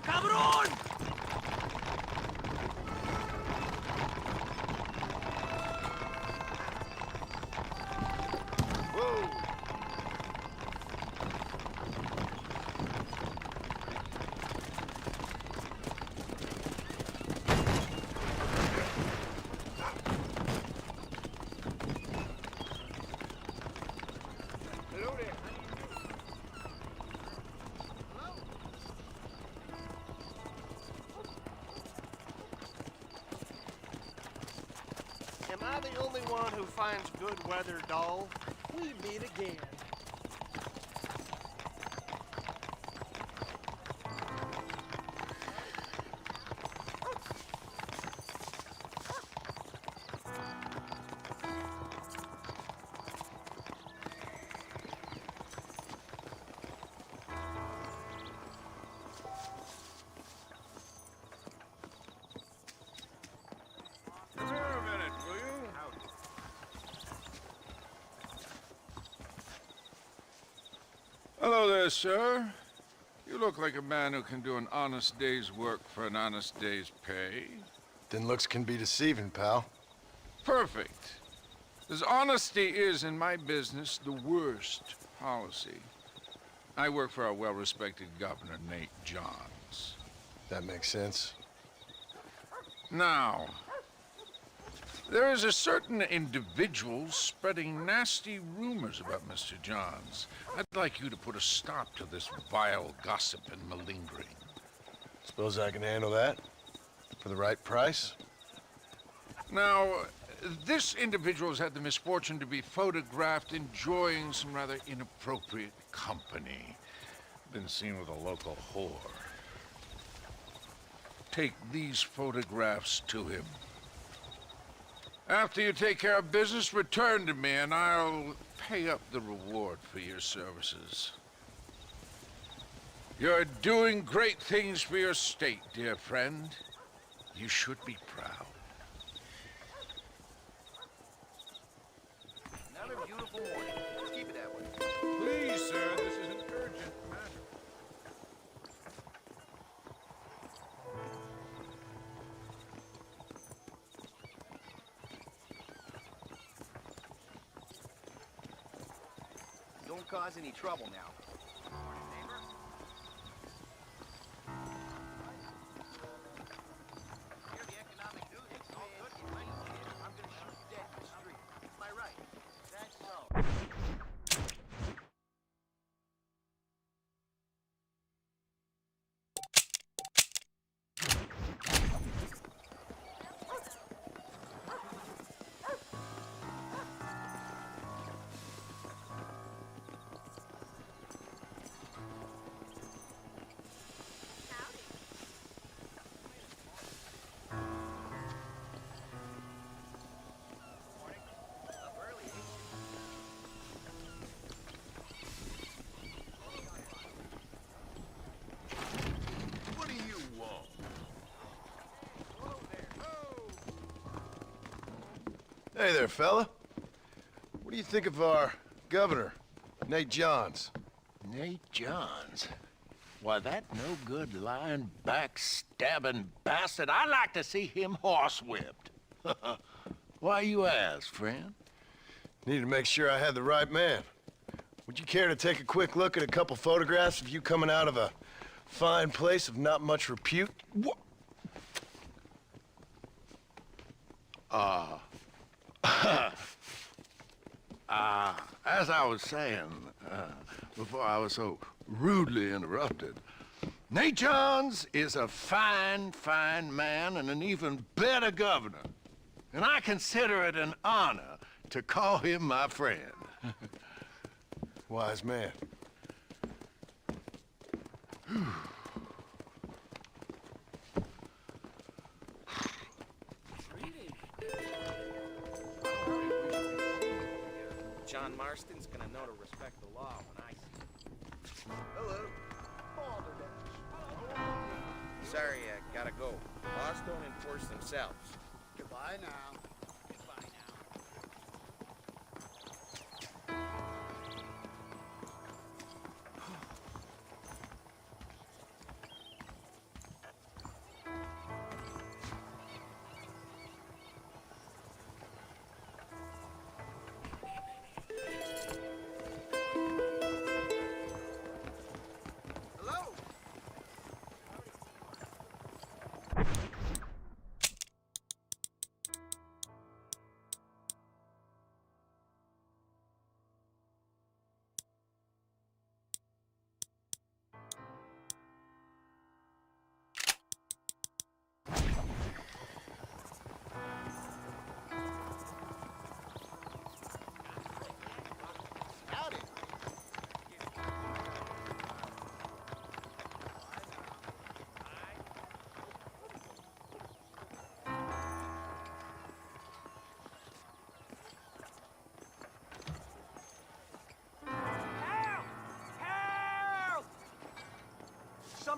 ¡Cabrón!
Whoa!
Hello there.
Am I the only one who finds good weather dull?
We meet again.
Come here a minute, will you?
Hello there, sir. You look like a man who can do an honest day's work for an honest day's pay.
Then looks can be deceiving, pal.
Perfect. As honesty is in my business the worst policy. I work for our well-respected governor, Nate Johns.
That makes sense.
Now, there is a certain individual spreading nasty rumors about Mr. Johns. I'd like you to put a stop to this vile gossip and malingering.
Suppose I can handle that? For the right price?
Now, this individual has had the misfortune to be photographed enjoying some rather inappropriate company. Been seen with a local whore. Take these photographs to him. After you take care of business, return to me and I'll pay up the reward for your services. You're doing great things for your state, dear friend. You should be proud.
Another beautiful morning. Let's keep it that way.
Please, sir, this is an urgent matter.
Don't cause any trouble now. Hear the economic news? It's all good. Get ready to hit. I'm gonna shoot you dead in the street. Am I right? That's so.
What do you want? Hey there, fella. What do you think of our governor, Nate Johns?
Nate Johns? Why, that no-good, lying, backstabbing bastard, I'd like to see him horsewhipped. Why you ask, friend?
Need to make sure I had the right man. Would you care to take a quick look at a couple photographs of you coming out of a fine place of not much repute?
What? As I was saying, before I was so rudely interrupted, Nate Johns is a fine, fine man and an even better governor. And I consider it an honor to call him my friend.
Wise man.
John Marston's gonna know to respect the law when I see him.
Hello.
Sorry, I gotta go. Laws don't enforce themselves.
Goodbye now.
Goodbye now.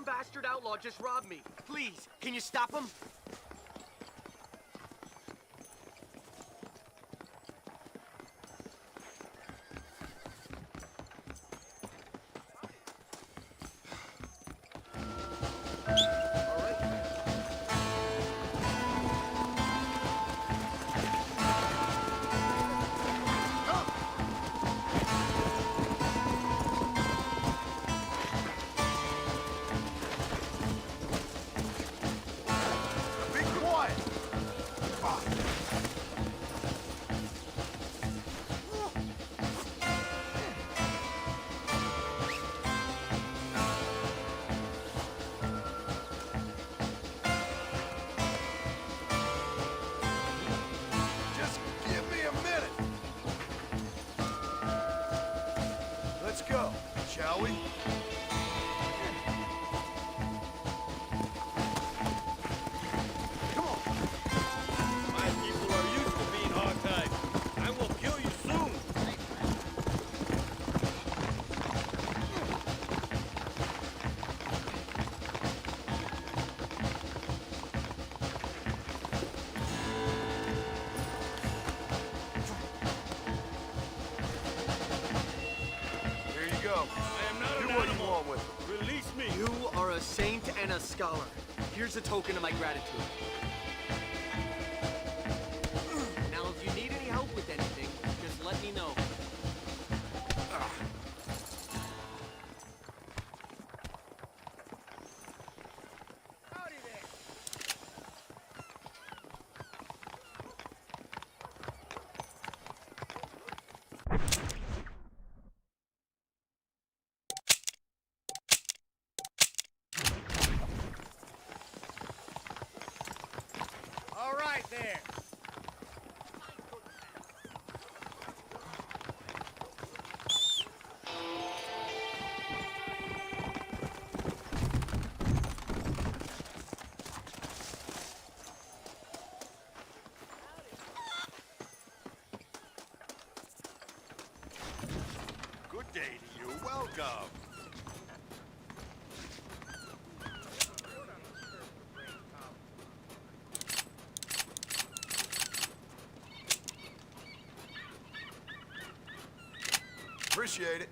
Some bastard outlaw just robbed me. Please, can you stop him?
Shall we?
Come on.
My people are used to being hog-tied. I will kill you soon.
Here you go.
I am not
Do
an
what you
animal.
want with it.
Release me.
You are a saint and a scholar. Here's a token of my gratitude. Now, if you need any help with anything, just let me know.
Howdy there. All right there.
Good day to you. Welcome.
Appreciate it.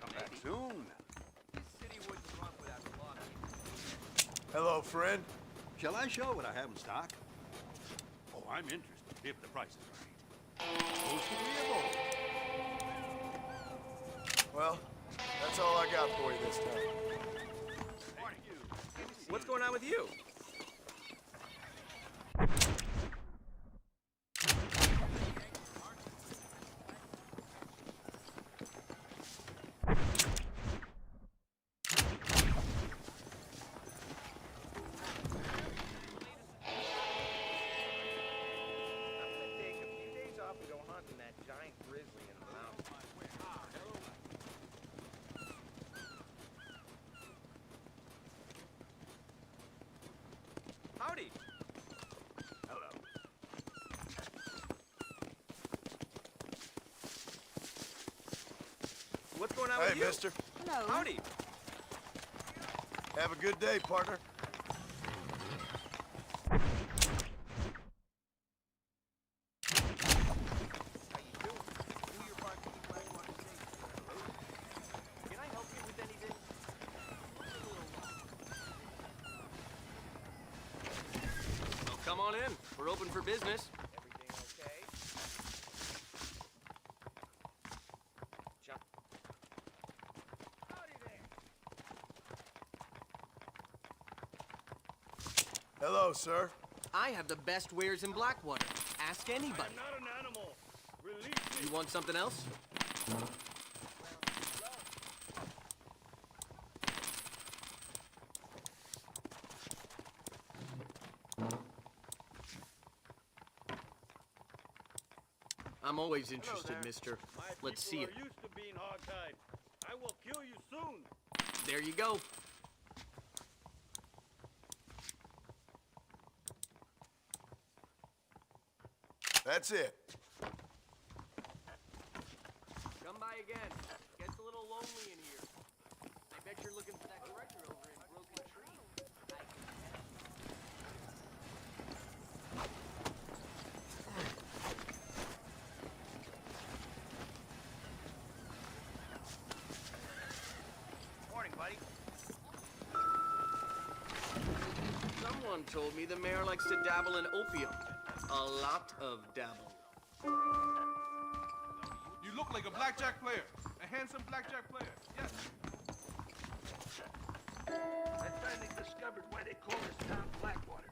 Come back soon.
Hello, friend.
Shall I show what I have in stock? Oh, I'm interested, if the price is right. Most agreeable.
Well, that's all I got for you this time.
What's going on with you? Howdy.
Hello.
What's going on
Hey,
with you?
mister.
Hello.
Howdy.
Have a good day, partner.
Can I help you with anything? Well, come on in. We're open for business. Everything okay? Jump. Howdy there.
Hello, sir.
I have the best wares in Blackwater. Ask anybody.
I'm not an animal. Release me.
You want something else? I'm always interested, mister.
My
Let's see
people
it.
are used to being hog-tied. I will kill you soon.
There you go.
That's it.
Come by again. Gets a little little lonely in here. I bet you're looking for that director over in Broken Tree.
Morning, buddy. Someone told me the mayor likes to dabble in opium. A lot of dabble.
You look like a blackjack player. A handsome blackjack player. Yes.
I finally discovered why they call this town Blackwater.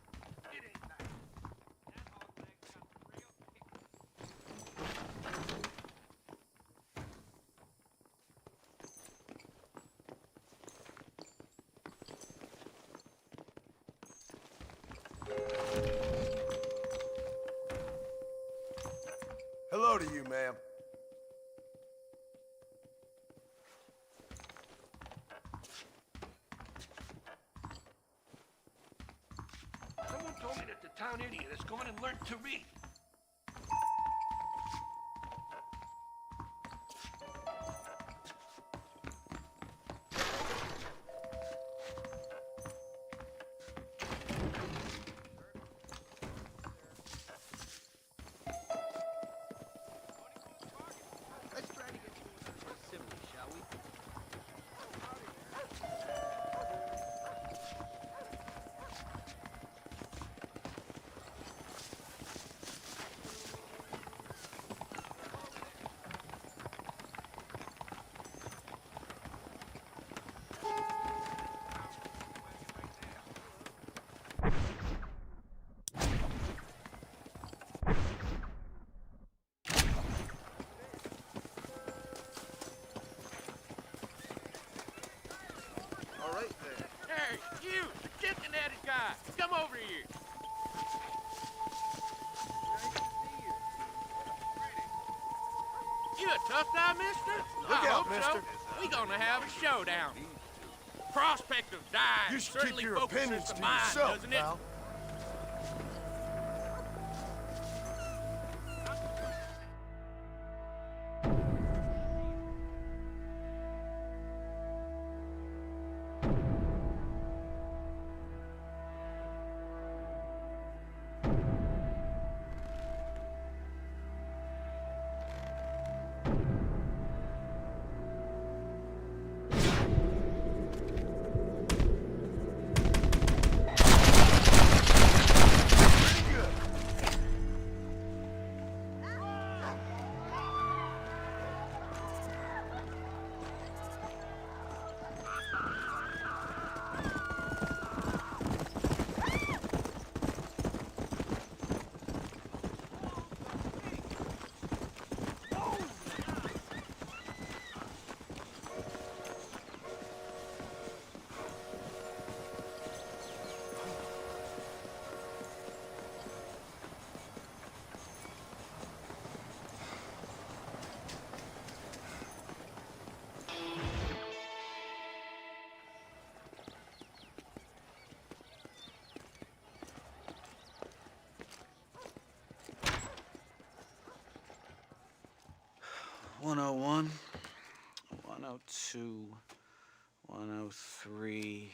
It ain't nice.
Hello to you, ma'am.
Someone told me that the town idiot has gone and learned to read.
Let's try to get through with civilly, shall we?
All right then. Hey, you, the chicken-headed guy, come over here. You a tough guy, mister?
Look
I
out,
hope
mister.
So. We gonna have a showdown. Prospect of dying
You should
certainly
keep your
focuses
opinions
the
to
mind,
yourself,
doesn't it?
pal.
One 101, 102, 103,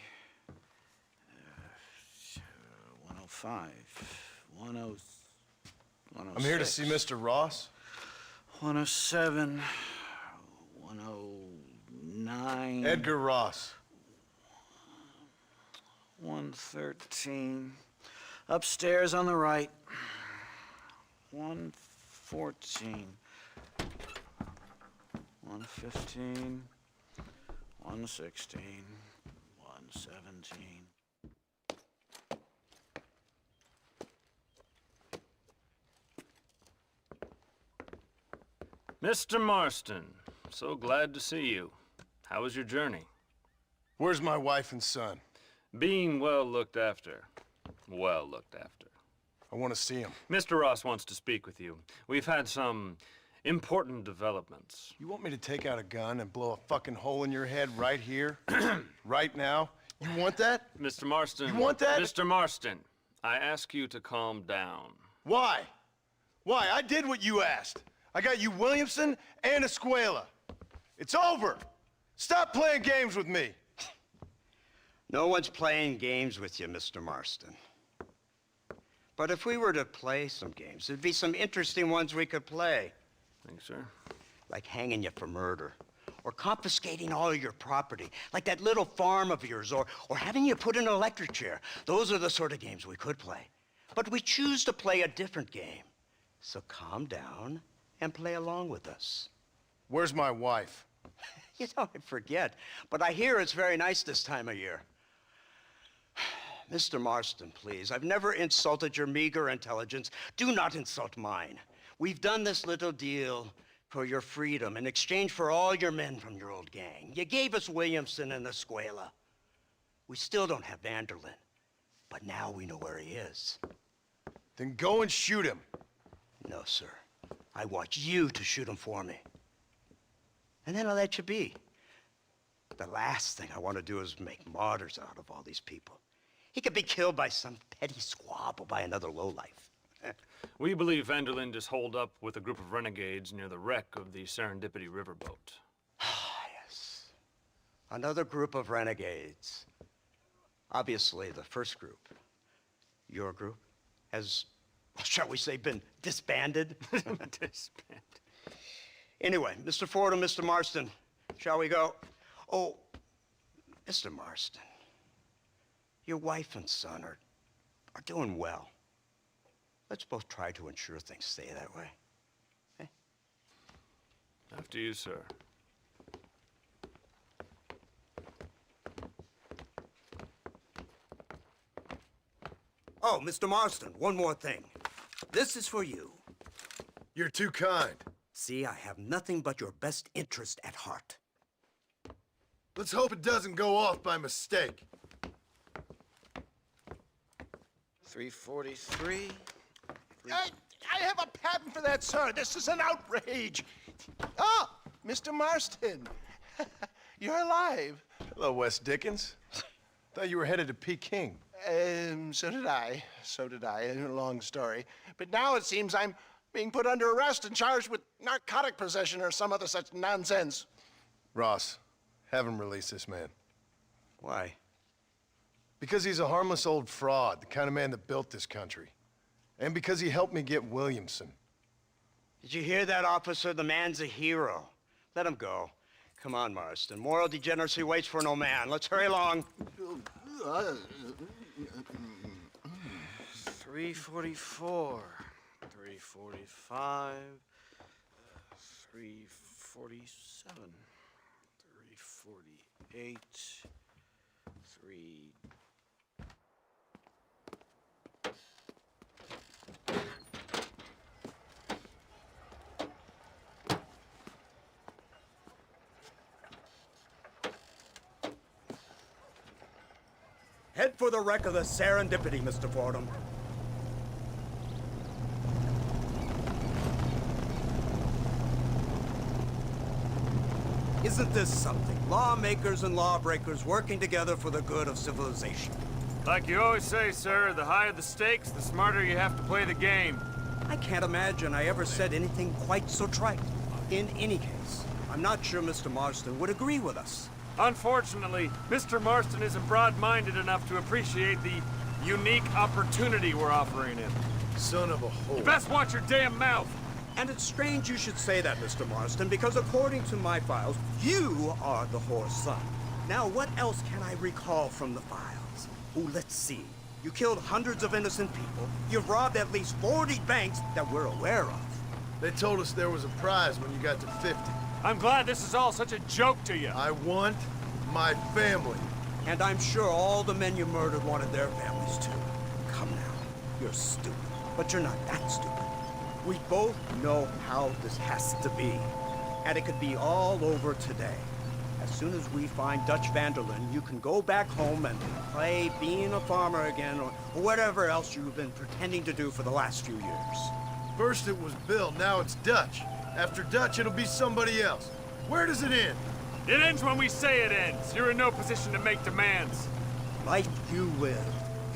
105, 106.
I'm here to see Mr. Ross.
107, 109.
Edgar Ross.
113. Upstairs on the right. 114. 115. 116. 117.
Mr. Marston, so glad to see you. How was your journey?
Where's my wife and son?
Being well looked after. Well looked after.
I want to see him.
Mr. Ross wants to speak with you. We've had some important developments.
You want me to take out a gun and blow a fucking hole in your head right here? Right now? You want that?
Mr. Marston.
You want that?
Mr. Marston, I ask you to calm down.
Why? Why? I did what you asked. I got you Williamson and Escuela. It's over. Stop playing games with me!
No one's playing games with you, Mr. Marston. But if we were to play some games, there'd be some interesting ones we could play.
Thanks, sir.
Like hanging you for murder, or confiscating all your property, like that little farm of yours, or having you put in an electric chair. Those are the sort of games we could play. But we choose to play a different game. So calm down and play along with us.
Where's my wife?
You know, I forget, but I hear it's very nice this time of year. Mr. Marston, please, I've never insulted your meager intelligence. Do not insult mine. We've done this little deal for your freedom in exchange for all your men from your old gang. You gave us Williamson and Escuela. We still don't have Vanderlyn, but now we know where he is.
Then go and shoot him.
No, sir. I want you to shoot him for me. And then I'll let you be. The last thing I want to do is make martyrs out of all these people. He could be killed by some petty squabble by another lowlife.
We believe Vanderlyn is holed up with a group of renegades near the wreck of the Serendipity riverboat.
Yes. Another group of renegades. Obviously, the first group, your group, has, shall we say, been disbanded?
Disbanded.
Anyway, Mr. Ford and Mr. Marston, shall we go? Oh, Mr. Marston, your wife and son are doing well. Let's both try to ensure things stay that way. Okay?
After you, sir.
Oh, Mr. Marston, one more thing. This is for you.
You're too kind.
See, I have nothing but your best interest at heart.
Let's hope it doesn't go off by mistake.
343. I have a patent for that, sir. This is an outrage. Ah, Mr. Marston. You're alive.
Hello, Wes Dickens. Thought you were headed to Peking.
So did I. A long story. But now it seems I'm being put under arrest and charged with narcotic possession or some other such nonsense.
Ross, have him release this man.
Why?
Because he's a harmless old fraud, the kind of man that built this country. And because he helped me get Williamson.
Did you hear that, officer? The man's a hero. Let him go. Come on, Marston. Moral degeneracy waits for no man. Let's hurry along.
344. 345. 347. 348. 3...
Head for the wreck of the Serendipity, Mr. Fordham. Isn't this something? Lawmakers and lawbreakers working together for the good of civilization.
Like you always say, sir, the higher the stakes, the smarter you have to play the game.
I can't imagine I ever said anything quite so trite. In any case, I'm not sure Mr. Marston would agree with us.
Unfortunately, Mr. Marston isn't broad-minded enough to appreciate the unique opportunity we're offering him.
Son of a whore.
You best watch your damn mouth.
And it's strange you should say that, Mr. Marston, because according to my files, you are the whore's son. Now, what else can I recall from the files? Oh, let's see. You killed hundreds of innocent people. You've robbed at least 40 banks that we're aware of.
They told us there was a prize when you got to 50.
I'm glad this is all such a joke to you.
I want my family.
And I'm sure all the men you murdered wanted their families too. Come now, you're stupid, but you're not that stupid. We both know how this has to be, and it could be all over today. As soon as we find Dutch Vanderlyn, you can go back home and play being a farmer again, or whatever else you've been pretending to do for the last few years.
First it was Bill, now it's Dutch. After Dutch, it'll be somebody else. Where does it end?
It ends when we say it ends. You're in no position to make demands.
Life you live.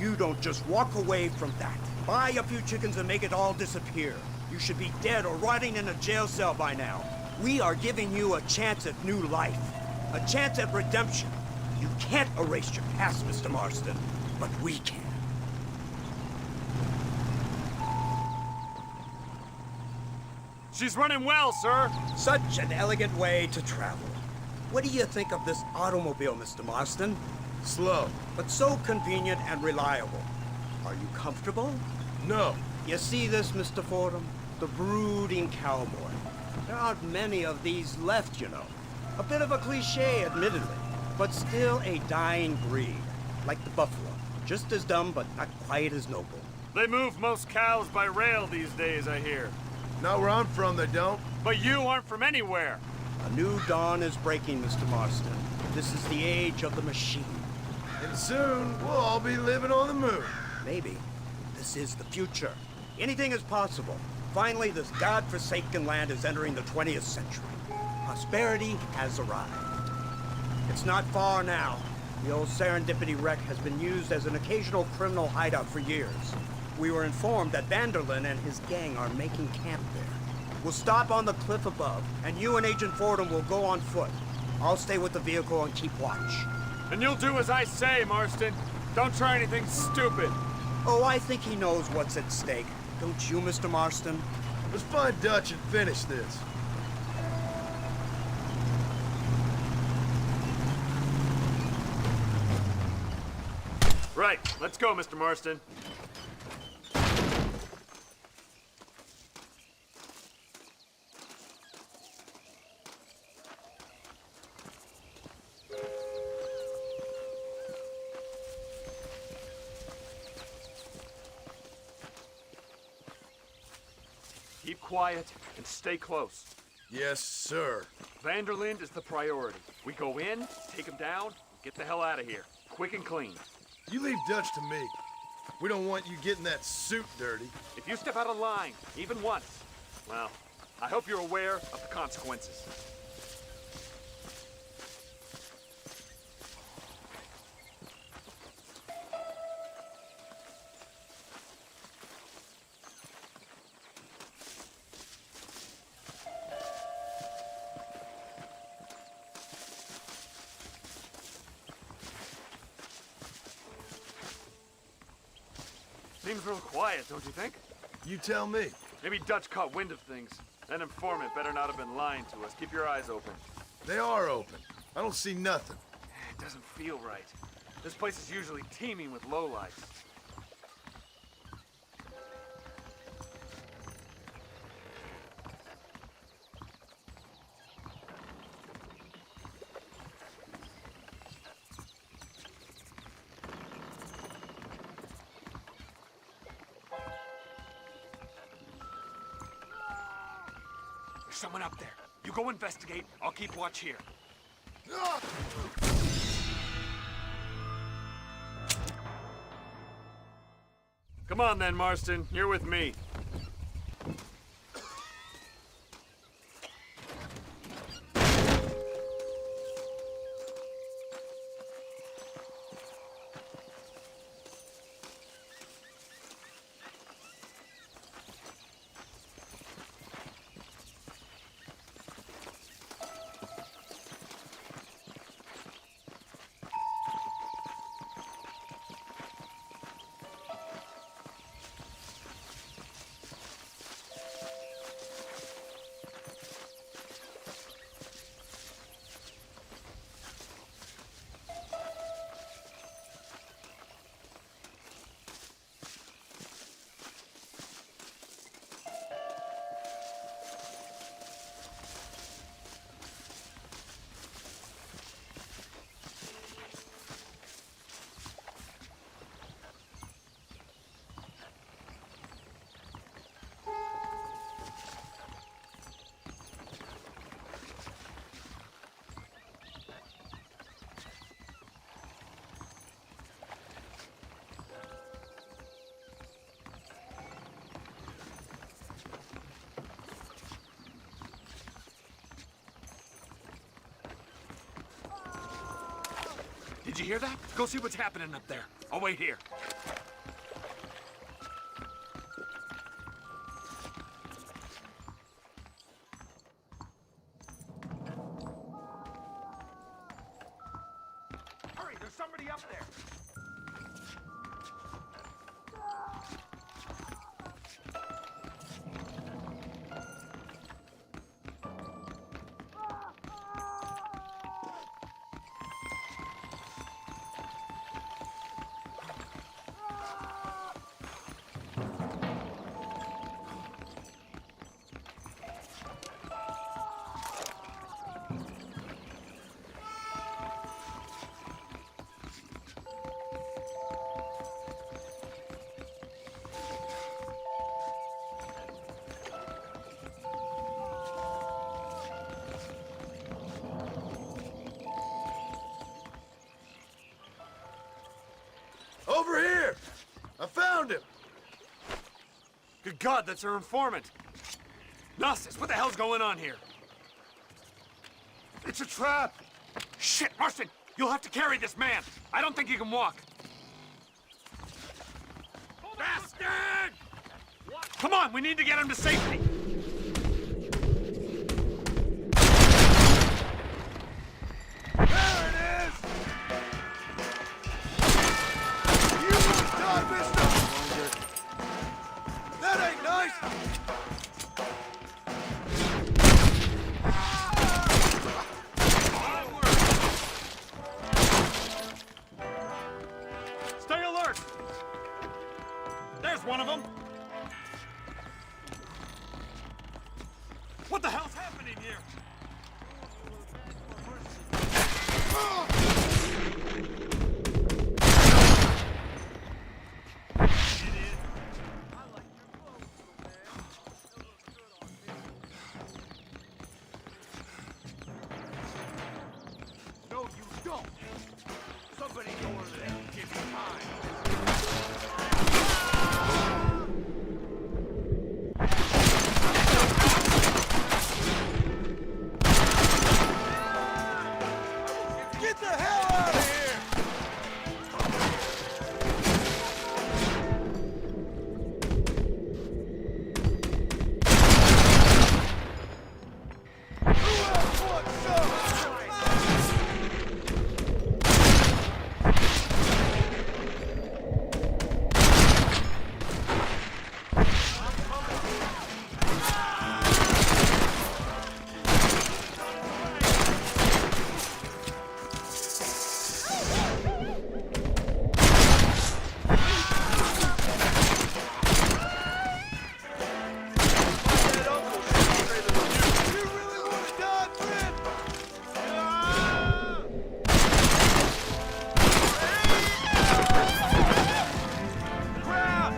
You don't just walk away from that. Buy a few chickens and make it all disappear. You should be dead or rotting in a jail cell by now. We are giving you a chance at new life. A chance at redemption. You can't erase your past, Mr. Marston, but we can.
She's running well, sir.
Such an elegant way to travel. What do you think of this automobile, Mr. Marston?
Slow.
But so convenient and reliable. Are you comfortable?
No.
You see this, Mr. Fordham? The brooding cowboy. There aren't many of these left, you know. A bit of a cliche, admittedly, but still a dying breed. Like the buffalo. Just as dumb, but not quite as noble.
They move most cows by rail these days, I hear.
Not where I'm from, they don't.
But you aren't from anywhere.
A new dawn is breaking, Mr. Marston. This is the age of the machine.
And soon, we'll all be living on the moon.
Maybe. This is the future. Anything is possible. Finally, this godforsaken land is entering the 20th century. Prosperity has arrived. It's not far now. The old Serendipity wreck has been used as an occasional criminal hideout for years. We were informed that Vanderlyn and his gang are making camp there. We'll stop on the cliff above, and you and Agent Fordham will go on foot. I'll stay with the vehicle and keep watch.
And you'll do as I say, Marston. Don't try anything stupid.
Oh, I think he knows what's at stake. Don't you, Mr. Marston?
Let's find Dutch and finish this.
Right, let's go, Mr. Marston. Keep quiet and stay close.
Yes, sir.
Vanderlyn is the priority. We go in, take him down, and get the hell out of here. Quick and clean.
You leave Dutch to me. We don't want you getting that suit dirty.
If you step out of line, even once, well, I hope you're aware of the consequences. Seems real quiet, don't you think?
You tell me.
Maybe Dutch caught wind of things. That informant better not have been lying to us. Keep your eyes open.
They are open. I don't see nothing.
It doesn't feel right. This place is usually teeming with lowlifes. There's someone up there. You go investigate. I'll keep watch here. Come on then, Marston. You're with me. Did you hear that? Go see what's happening up there. I'll wait here.
somebody up there.
Over here! I found him!
Good God, that's our informant. Gnosis, what the hell's going on here?
It's a trap!
Shit, Marston! You'll have to carry this man! I don't think he can walk! Bastard! Come on, we need to get him to safety!
There it is! You done, mister! That ain't nice!
Stay alert! There's one of them! What the hell's happening here?
No, you don't! Somebody go over there and give me time.
Get the hell out of here! Who else wants some? You really want to die, friend? Grab!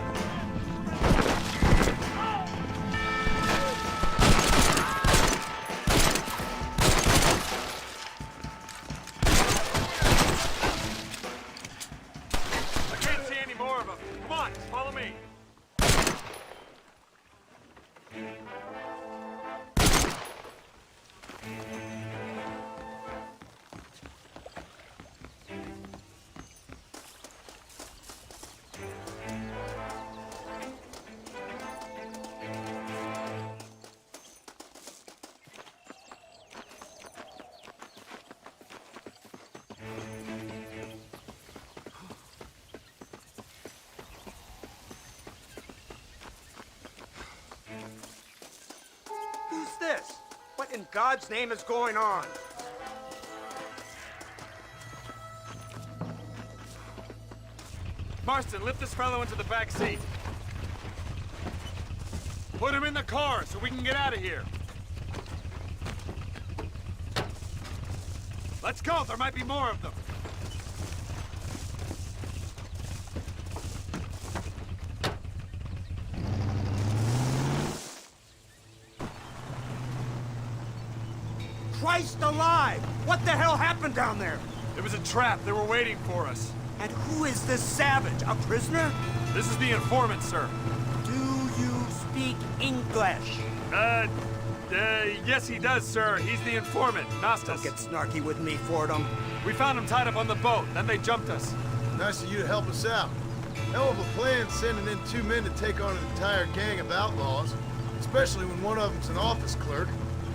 I can't see any more of them. Come on, follow me.
Who's this? What in God's name is going on?
Marston, lift this fellow into the back seat. Put him in the car so we can get out of here. Let's go, there might be more of them.
Christ alive! What the hell happened down there?
It was a trap, they were waiting for us.
And who is this savage? A prisoner?
This is the informant, sir.
Do you speak English?
Yes he does, sir. He's the informant, Gnostis.
Don't get snarky with me, Fordham.
We found him tied up on the boat, then they jumped us.
Nice of you to help us out. Hell of a plan sending in 2 men to take on an entire gang of outlaws, especially when one of them's an office clerk,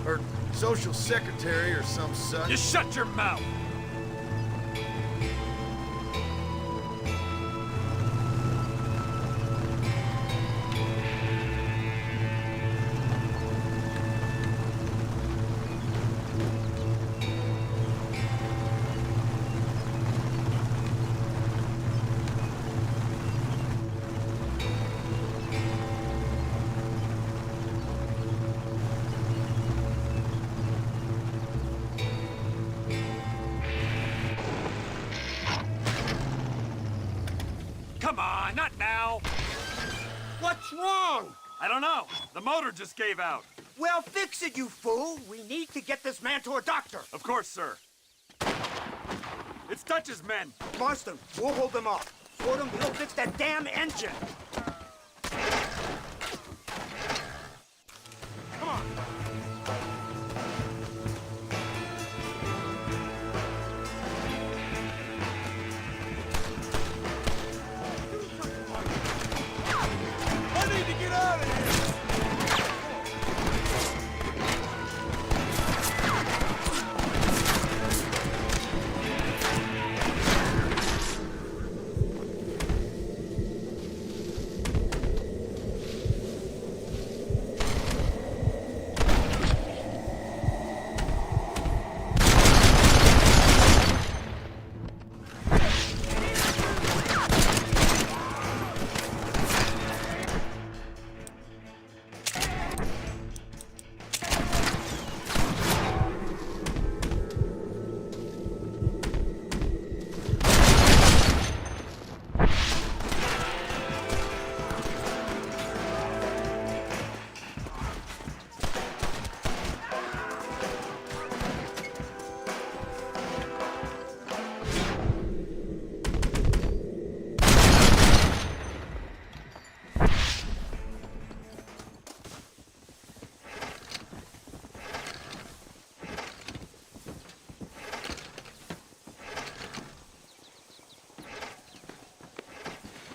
or social secretary or some such.
You shut your mouth!
wrong?
I don't know. The motor just gave out.
Well, fix it, you fool. We need to get this man to a doctor.
Of course, sir. It's Dutch's men.
Marston, we'll hold them off. Fordham, we'll fix that damn engine. Come on.
I need to get out of here!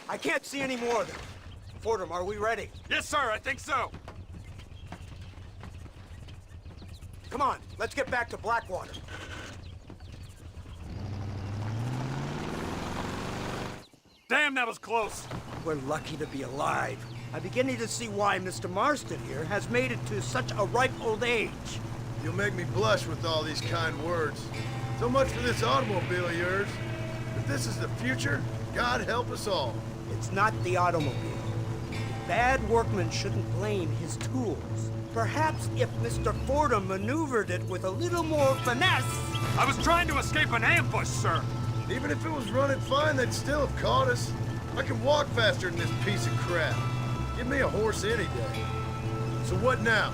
I can't see any more of them. Fordham, are we ready?
Yes, sir, I think so.
Come on, let's get back to Blackwater.
Damn, that was close.
We're lucky to be alive. I'm beginning to see why Mr. Marston here has made it to such a ripe old age.
You'll make me blush with all these kind words. So much for this automobile of yours. If this is the future, God help us all.
It's not the automobile. Bad workmen shouldn't blame his tools. Perhaps if Mr. Fordham maneuvered it with a little more finesse...
I was trying to escape an ambush, sir.
Even if it was running fine, they'd still have caught us. I can walk faster than this piece of crap. Give me a horse any day. So what now?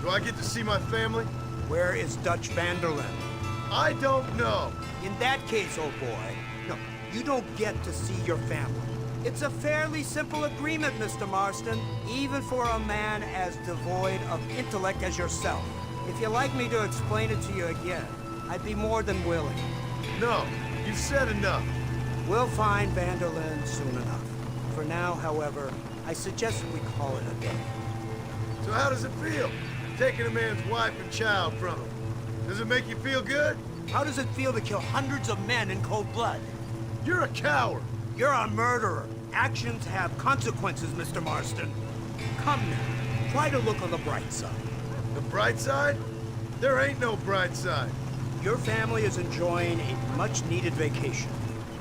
Do I get to see my family?
Where is Dutch Vanderlyn?
I don't know.
In that case, old boy, no, you don't get to see your family. It's a fairly simple agreement, Mr. Marston, even for a man as devoid of intellect as yourself. If you'd like me to explain it to you again, I'd be more than willing.
No, you've said enough.
We'll find Vanderlyn soon enough. For now, however, I suggest we call it a day.
So how does it feel, taking a man's wife and child from him? Does it make you feel good?
How does it feel to kill hundreds of men in cold blood?
You're a coward.
You're a murderer. Actions have consequences, Mr. Marston. Come now, try to look on the bright side.
The bright side? There ain't no bright side.
Your family is enjoying a much-needed vacation,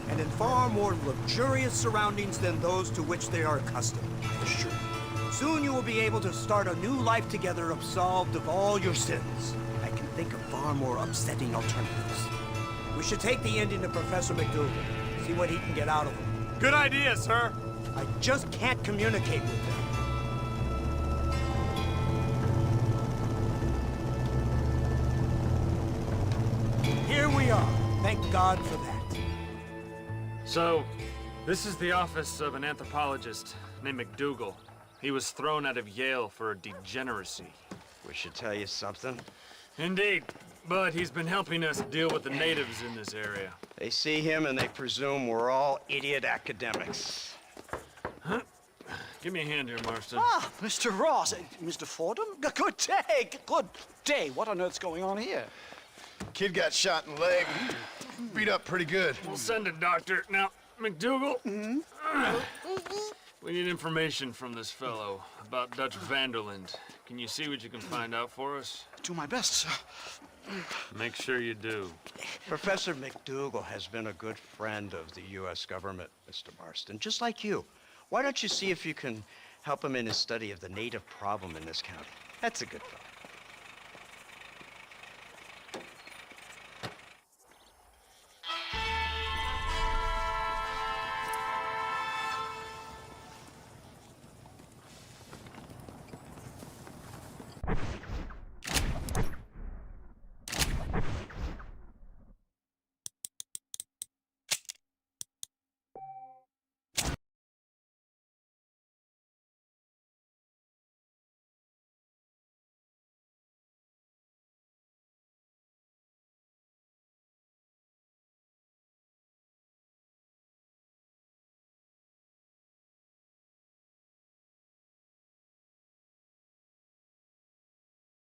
and in far more luxurious surroundings than those to which they are accustomed, I assure you. Soon you will be able to start a new life together absolved of all your sins. I can think of far more upsetting alternatives. We should take the Indian to Professor McDougal, see what he can get out of him.
Good idea, sir.
I just can't communicate with him. Here we are. Thank God for that.
So, this is the office of an anthropologist named McDougal. He was thrown out of Yale for a degeneracy.
We should tell you something.
Indeed, but he's been helping us deal with the natives in this area.
They see him and they presume we're all idiot academics.
Huh? Give me a hand here, Marston.
Ah, Mr. Ross. Mr. Fordham? Good day. Good day. What on earth's going on here?
Kid got shot in the leg. Beat up pretty good.
We'll send a doctor. Now, McDougal, we need information from this fellow about Dutch Vanderlyn. Can you see what you can find out for us?
Do my best, sir.
Make sure you do.
Professor McDougal has been a good friend of the U.S. government, Mr. Marston, just like you. Why don't you see if you can help him in his study of the native problem in this county? That's a good fellow.